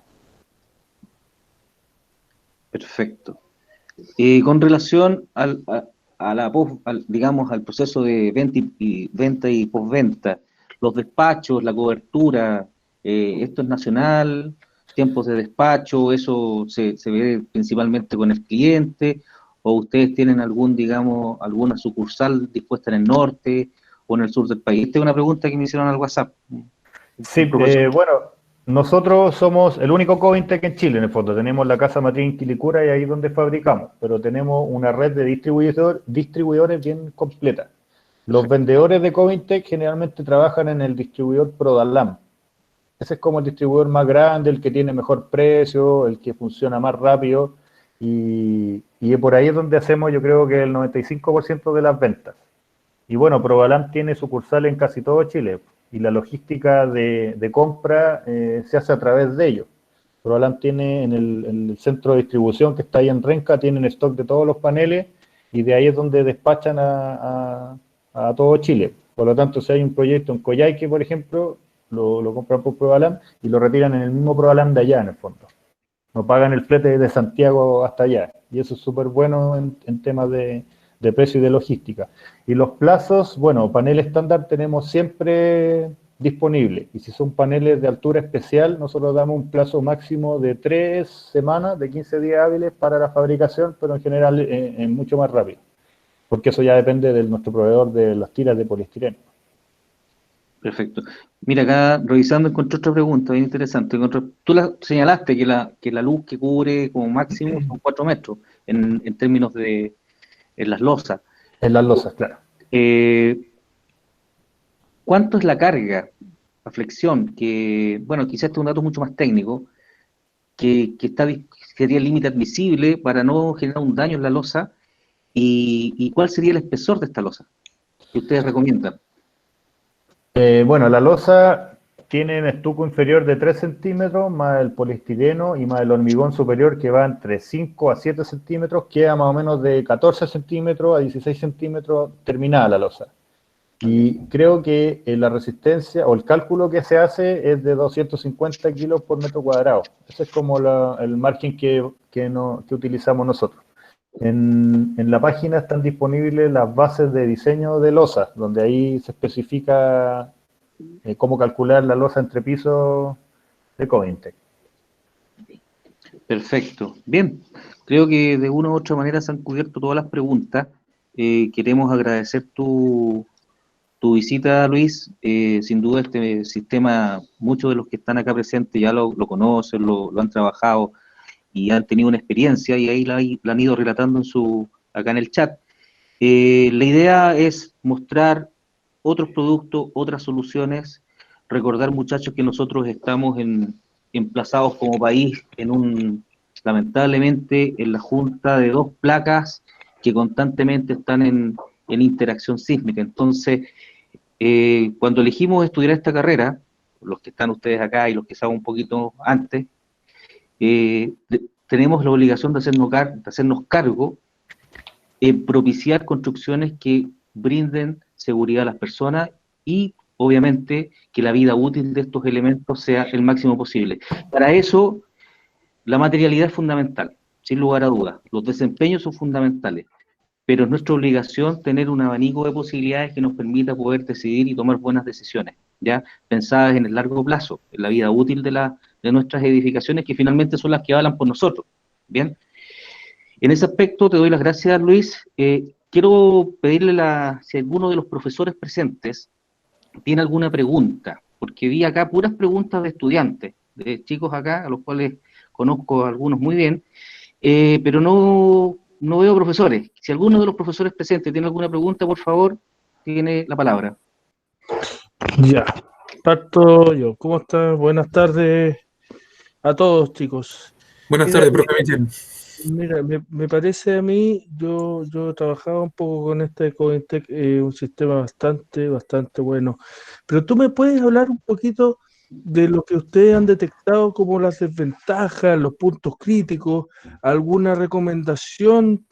Perfecto. Con relación al proceso de venta y postventa, los despachos, la cobertura, ¿esto es nacional? tiempos de despacho, eso se ve principalmente con el cliente, o ustedes tienen digamos, alguna sucursal dispuesta en el norte o en el sur del país. Esta es una pregunta que me hicieron al WhatsApp. Sí, bueno, nosotros somos el único Covintec en Chile, en el fondo. Tenemos la casa matriz en Quilicura y ahí es donde fabricamos, pero tenemos una red de distribuidores bien completa. Los vendedores de Covintec generalmente trabajan en el distribuidor Prodalam. Ese es como el distribuidor más grande, el que tiene mejor precio, el que funciona más rápido, y por ahí es donde hacemos, yo creo que el 95% de las ventas. Y bueno, Prodalam tiene sucursales en casi todo Chile, y la logística de compra se hace a través de ellos. Prodalam tiene en el centro de distribución que está ahí en Renca, tienen stock de todos los paneles, y de ahí es donde despachan a todo Chile. Por lo tanto, si hay un proyecto en Coyhaique, por ejemplo, lo compran por Prodalam y lo retiran en el mismo Prodalam de allá, en el fondo. No pagan el flete de Santiago hasta allá. Y eso es súper bueno en temas de precio y de logística. Y los plazos, bueno, panel estándar tenemos siempre disponible. Y si son paneles de altura especial, nosotros damos un plazo máximo de 3 semanas, de 15 días hábiles para la fabricación, pero en general es mucho más rápido. Porque eso ya depende de nuestro proveedor de las tiras de poliestireno. Perfecto. Mira, acá revisando encontré otra pregunta bien interesante. Tú señalaste que la luz que cubre como máximo son 4 metros en términos de en las losas. En las losas, claro. ¿Cuánto es la carga, la flexión? Que, bueno, quizás este es un dato mucho más técnico, que sería el límite admisible para no generar un daño en la losa, y cuál sería el espesor de esta losa que ustedes recomiendan. Bueno, la losa tiene un estuco inferior de 3 centímetros, más el poliestireno y más el hormigón superior que va entre 5 a 7 centímetros, queda más o menos de 14 centímetros a 16 centímetros terminada la losa. Y creo que la resistencia o el cálculo que se hace es de 250 kilos por metro cuadrado. Ese es como el margen que utilizamos nosotros. En la página están disponibles las bases de diseño de losas, donde ahí se especifica cómo calcular la losa entre pisos de Covintec. Perfecto. Bien, creo que de una u otra manera se han cubierto todas las preguntas. Queremos agradecer tu visita, Luis. Sin duda este sistema, muchos de los que están acá presentes ya lo conocen, lo han trabajado y han tenido una experiencia, y ahí la han ido relatando acá en el chat. La idea es mostrar otros productos, otras soluciones, recordar, muchachos, que nosotros estamos emplazados como país lamentablemente, en la junta de 2 placas que constantemente están en interacción sísmica. Entonces, cuando elegimos estudiar esta carrera, los que están ustedes acá y los que saben un poquito antes, tenemos la obligación de hacernos cargo en propiciar construcciones que brinden seguridad a las personas y, obviamente, que la vida útil de estos elementos sea el máximo posible. Para eso, la materialidad es fundamental, sin lugar a dudas. Los desempeños son fundamentales, pero es nuestra obligación tener un abanico de posibilidades que nos permita poder decidir y tomar buenas decisiones, ya pensadas en el largo plazo, en la vida útil de nuestras edificaciones, que finalmente son las que hablan por nosotros. Bien, en ese aspecto te doy las gracias, Luis. Quiero pedirle si alguno de los profesores presentes tiene alguna pregunta, porque vi acá puras preguntas de estudiantes, de chicos acá, a los cuales conozco a algunos muy bien, pero no veo profesores. Si alguno de los profesores presentes tiene alguna pregunta, por favor, tiene la palabra. Ya, parto yo. ¿Cómo están? Buenas tardes a todos, chicos. Buenas tardes, profe Michel. Mira, me parece a mí, yo he trabajado un poco con este Covintec, un sistema bastante bueno. Pero tú me puedes hablar un poquito de lo que ustedes han detectado como las desventajas, los puntos críticos, alguna recomendación,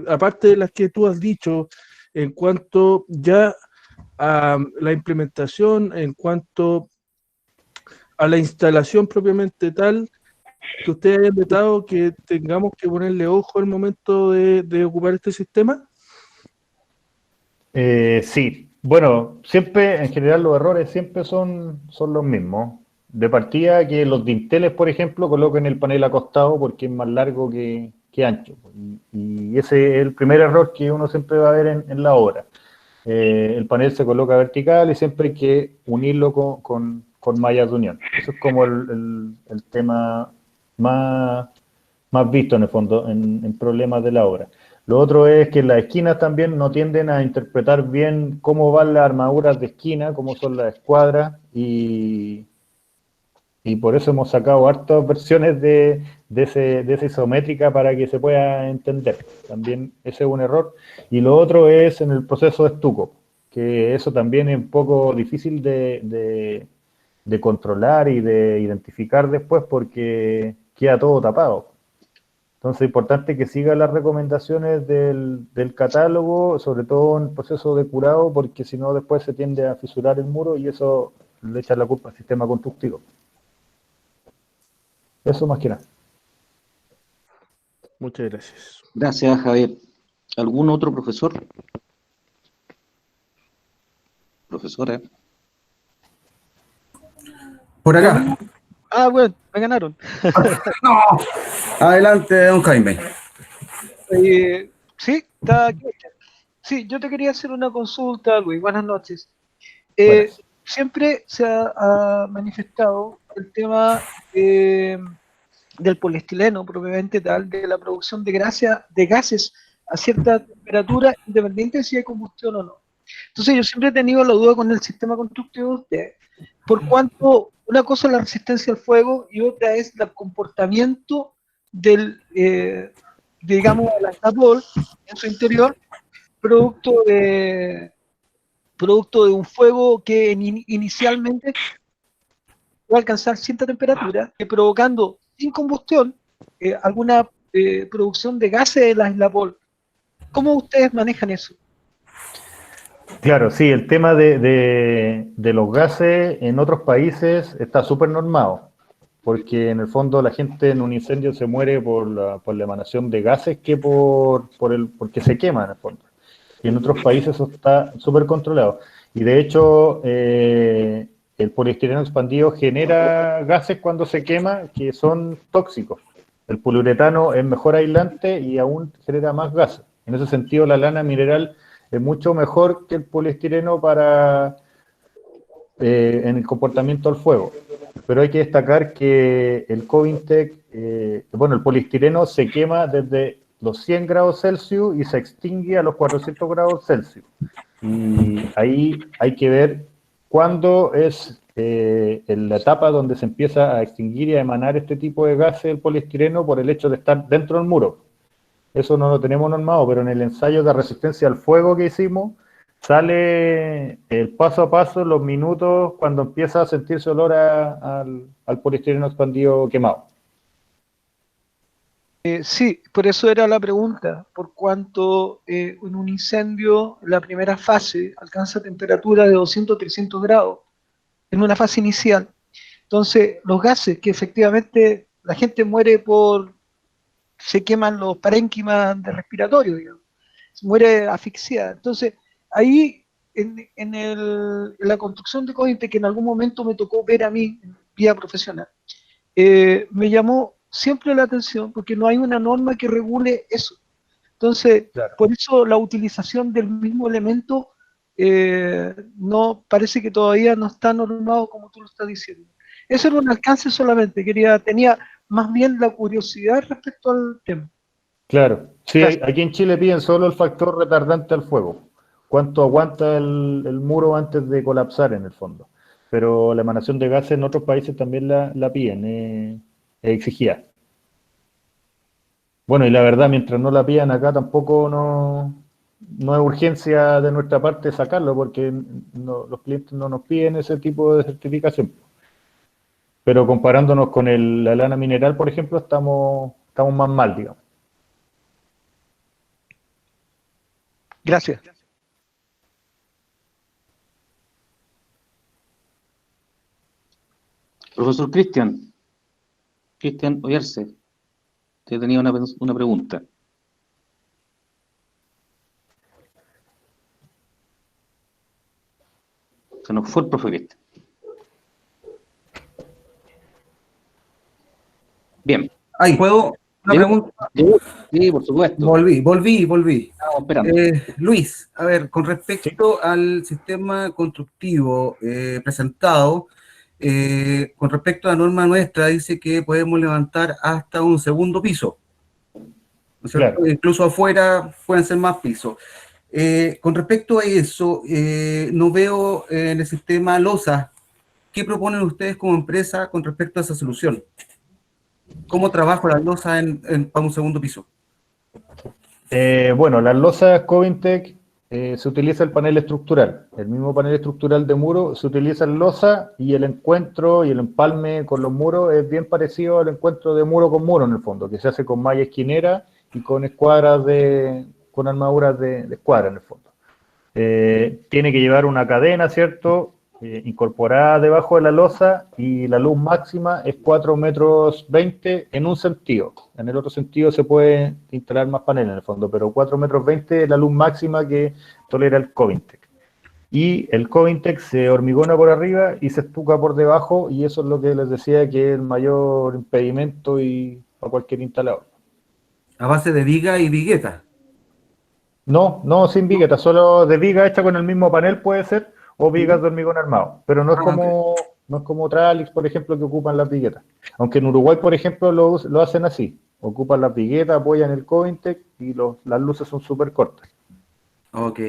aparte de las que tú has dicho, en cuanto ya a la implementación, en cuanto a la instalación propiamente tal, que ustedes hayan detectado que tengamos que ponerle ojo al momento de ocupar este sistema? Sí, bueno, siempre, en general, los errores siempre son los mismos. de partida que los dinteles, por ejemplo, coloquen el panel acostado porque es más largo que ancho. Y ese es el primer error que uno siempre va a ver en la obra. El panel se coloca vertical y siempre hay que unirlo con mallas de unión. Eso es como el tema más visto en el fondo en problemas de la obra. Lo otro es que las esquinas también no tienden a interpretar bien cómo van las armaduras de esquina, cómo son las escuadras, y por eso hemos sacado hartas versiones de esa isométrica para que se pueda entender. También ese es un error. Y lo otro es en el proceso de estuco, que eso también es un poco difícil de controlar y de identificar después porque queda todo tapado. Entonces es importante que siga las recomendaciones del catálogo, sobre todo en el proceso de curado, porque si no después se tiende a fisurar el muro y eso le echa la culpa al sistema constructivo. Eso más que nada. Muchas gracias. Gracias, Javier. ¿Algún otro profesor? Profesora. Por acá. Bueno, me ganaron. No. Adelante, don Jaime. Sí, sí, yo te quería hacer una consulta, Luis. Buenas noches. Siempre se ha manifestado el tema del poliestileno, propiamente tal, de la producción de gases a cierta temperatura, independiente de si hay combustión o no. Entonces yo siempre he tenido la duda con el sistema constructivo de ustedes, por cuanto una cosa es la resistencia al fuego y otra es el comportamiento del, digamos, de la estanol en su interior, producto de un fuego que inicialmente va a alcanzar cierta temperatura, provocando sin combustión alguna producción de gases de la islapol. ¿Cómo ustedes manejan eso? Claro, sí, el tema de los gases en otros países está súper normado, porque en el fondo la gente en un incendio se muere por la emanación de gases que porque se quema en el fondo. Y en otros países eso está súper controlado. Y de hecho, el poliestireno expandido genera gases cuando se quema que son tóxicos. El poliuretano es mejor aislante y aún genera más gases. En ese sentido, la lana mineral es mucho mejor que el poliestireno en el comportamiento al fuego. Pero hay que destacar que el Covintec, el poliestireno se quema desde los 100 grados Celsius y se extingue a los 400 grados Celsius. Y ahí hay que ver cuándo es en la etapa donde se empieza a extinguir y a emanar este tipo de gases del poliestireno por el hecho de estar dentro del muro. Eso no lo tenemos normado, pero en el ensayo de resistencia al fuego que hicimos, sale el paso a paso, los minutos, cuando empieza a sentirse olor al poliestireno expandido quemado. Sí, por eso era la pregunta, por cuanto en un incendio la primera fase alcanza temperatura de 200 a 300 grados en una fase inicial. Entonces, los gases que efectivamente la gente muere se queman los parénquimas de respiratorio, digamos, se muere asfixiada. Entonces, ahí en la construcción de Covintec, que en algún momento me tocó ver a mí en vida profesional, me llamó siempre la atención porque no hay una norma que regule eso. Entonces, claro, por eso la utilización del mismo elemento no parece que todavía no está normado como tú lo estás diciendo. Eso era un alcance solamente, tenía más bien la curiosidad respecto al tema. Claro, sí, gracias. Aquí en Chile piden solo el factor retardante al fuego, cuánto aguanta el muro antes de colapsar en el fondo. Pero la emanación de gases en otros países también la piden, exigida. Bueno, y la verdad, mientras no la pidan acá, tampoco no es urgencia de nuestra parte sacarlo, porque los clientes no nos piden ese tipo de certificación. Pero comparándonos con la lana mineral, por ejemplo, estamos más mal, digamos. Gracias. Profesor Cristian Oyarse, te tenía una pregunta. Se nos fue el profe Cristian. Bien. Ay, ¿puedo? Una pregunta. Sí, por supuesto. Volví. Estamos esperando. Luis, a ver, con respecto al sistema constructivo presentado, con respecto a la norma nuestra, dice que podemos levantar hasta un segundo piso, ¿no es cierto? Claro. Incluso afuera pueden ser más pisos. Con respecto a eso, no veo en el sistema LOSA. ¿Qué proponen ustedes como empresa con respecto a esa solución? ¿Cómo trabajo la losa para un segundo piso? Bueno, las losas Covintec se utiliza el panel estructural. El mismo panel estructural de muro se utiliza en losa y el encuentro y el empalme con los muros es bien parecido al encuentro de muro con muro en el fondo, que se hace con malla esquinera y con escuadras con armaduras de escuadra en el fondo. Tiene que llevar una cadena, ¿cierto? Incorporada debajo de la losa y la luz máxima es 4,20 metros en un sentido. En el otro sentido se puede instalar más paneles en el fondo, pero 4,20 metros es la luz máxima que tolera el Covintec. Y el Covintec se hormigona por arriba y se estuca por debajo, y eso es lo que les decía que es el mayor impedimento para cualquier instalador. ¿A base de viga y vigueta? No, sin vigueta, solo de viga hecha con el mismo panel puede ser, o vigas de hormigón armado, pero no es como Tralix, por ejemplo, que ocupan las viguetas. Aunque en Uruguay, por ejemplo, lo hacen así, ocupan las viguetas, apoyan el Covintec y las luces son súper cortas. Ok.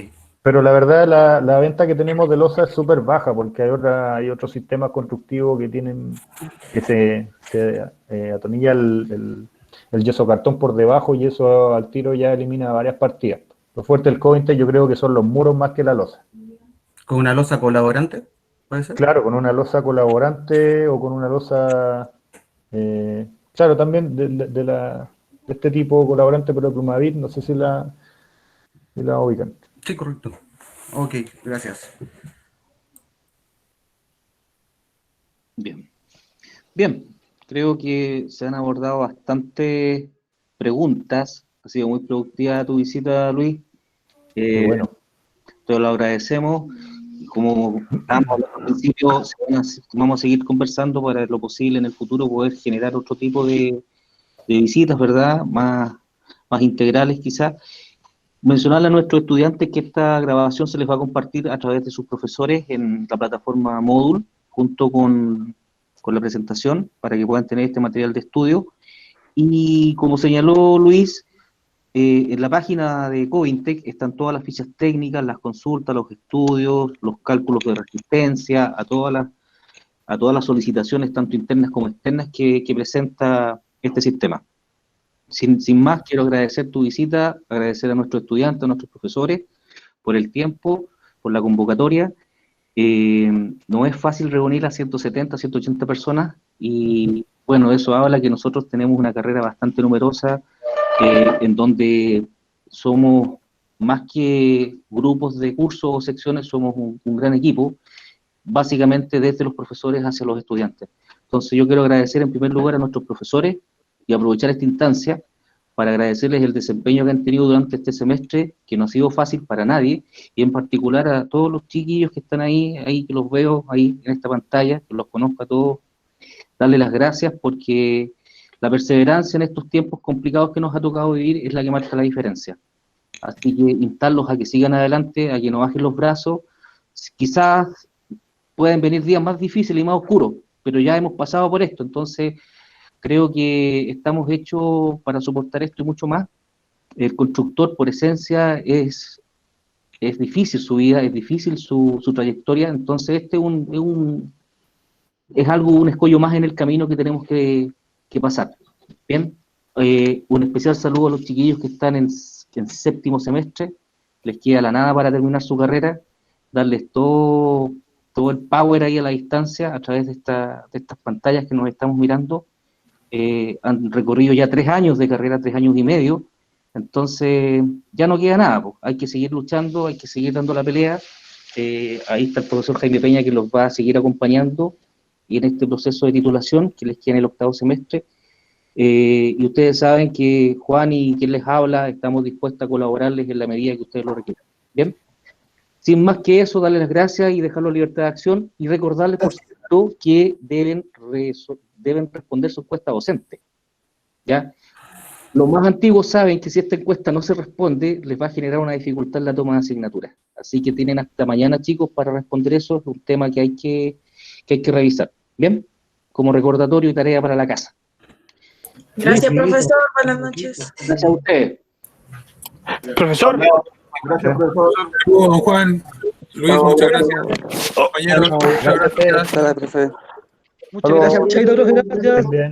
Pero la verdad, la venta que tenemos de losa es súper baja, porque hay otros sistemas constructivos que se atornilla el yeso cartón por debajo y eso al tiro ya elimina varias partidas. Lo fuerte del Covintec yo creo que son los muros más que la losa. ¿Con una losa colaborante? ¿Puede ser? Claro, con una losa colaborante o con una losa, claro, también de este tipo colaborante, pero Plumavit, no sé si la ubican. Sí, correcto. Ok, gracias. Bien, creo que se han abordado bastantes preguntas. Ha sido muy productiva tu visita, Luis. Qué bueno. Te lo agradecemos. Como estábamos hablando al principio, vamos a seguir conversando para lo posible en el futuro poder generar otro tipo de visitas, ¿verdad? Más integrales quizás. Mencionarle a nuestros estudiantes que esta grabación se les va a compartir a través de sus profesores en la plataforma Moodle, junto con la presentación, para que puedan tener este material de estudio. Y como señaló Luis, en la página de Covintec están todas las fichas técnicas, las consultas, los estudios, los cálculos de resistencia, a todas las solicitaciones, tanto internas como externas, que presenta este sistema. Sin más, quiero agradecer tu visita, agradecer a nuestros estudiantes, a nuestros profesores, por el tiempo, por la convocatoria. No es fácil reunir a 170, 180 personas, y bueno, eso habla que nosotros tenemos una carrera bastante numerosa, en donde somos más que grupos de cursos o secciones, somos un gran equipo, básicamente desde los profesores hacia los estudiantes. Entonces yo quiero agradecer en primer lugar a nuestros profesores y aprovechar esta instancia para agradecerles el desempeño que han tenido durante este semestre, que no ha sido fácil para nadie, y en particular a todos los chiquillos que están ahí que los veo ahí en esta pantalla, que los conozco a todos, darles las gracias porque la perseverancia en estos tiempos complicados que nos ha tocado vivir es la que marca la diferencia. Así que instarlos a que sigan adelante, a que no bajen los brazos. Quizás pueden venir días más difíciles y más oscuros, pero ya hemos pasado por esto, entonces creo que estamos hechos para soportar esto y mucho más. El constructor, por esencia, es difícil su vida, es difícil su trayectoria, entonces este es un escollo más en el camino que tenemos que pasar. Bien, un especial saludo a los chiquillos que están en séptimo semestre, les queda la nada para terminar su carrera, darles todo el power ahí a la distancia a través de estas pantallas que nos estamos mirando. Han recorrido ya 3 años de carrera, 3 años y medio, entonces ya no queda nada, pues. Hay que seguir luchando, hay que seguir dando la pelea. Ahí está el profesor Jaime Peña que los va a seguir acompañando y en este proceso de titulación que les queda en el 8º semestre. Y ustedes saben que Juan y quien les habla estamos dispuestos a colaborarles en la medida que ustedes lo requieran. Bien, sin más que eso, darles las gracias y dejarlos en libertad de acción y recordarles, por cierto, que deben responder su encuesta docente. ¿ya? Los más antiguos saben que si esta encuesta no se responde, les va a generar una dificultad en la toma de asignaturas. Así que tienen hasta mañana, chicos, para responder eso. Es un tema que hay que revisar. ¿Bien? Como recordatorio y tarea para la casa. Gracias, profesor. Buenas noches. Gracias a ustedes. Profesor. Gracias, profesor. Don Juan. Luis, muchas gracias. Compañeros, muchas gracias. Profe. Muchas gracias. Chaito, profe, gracias. Bien.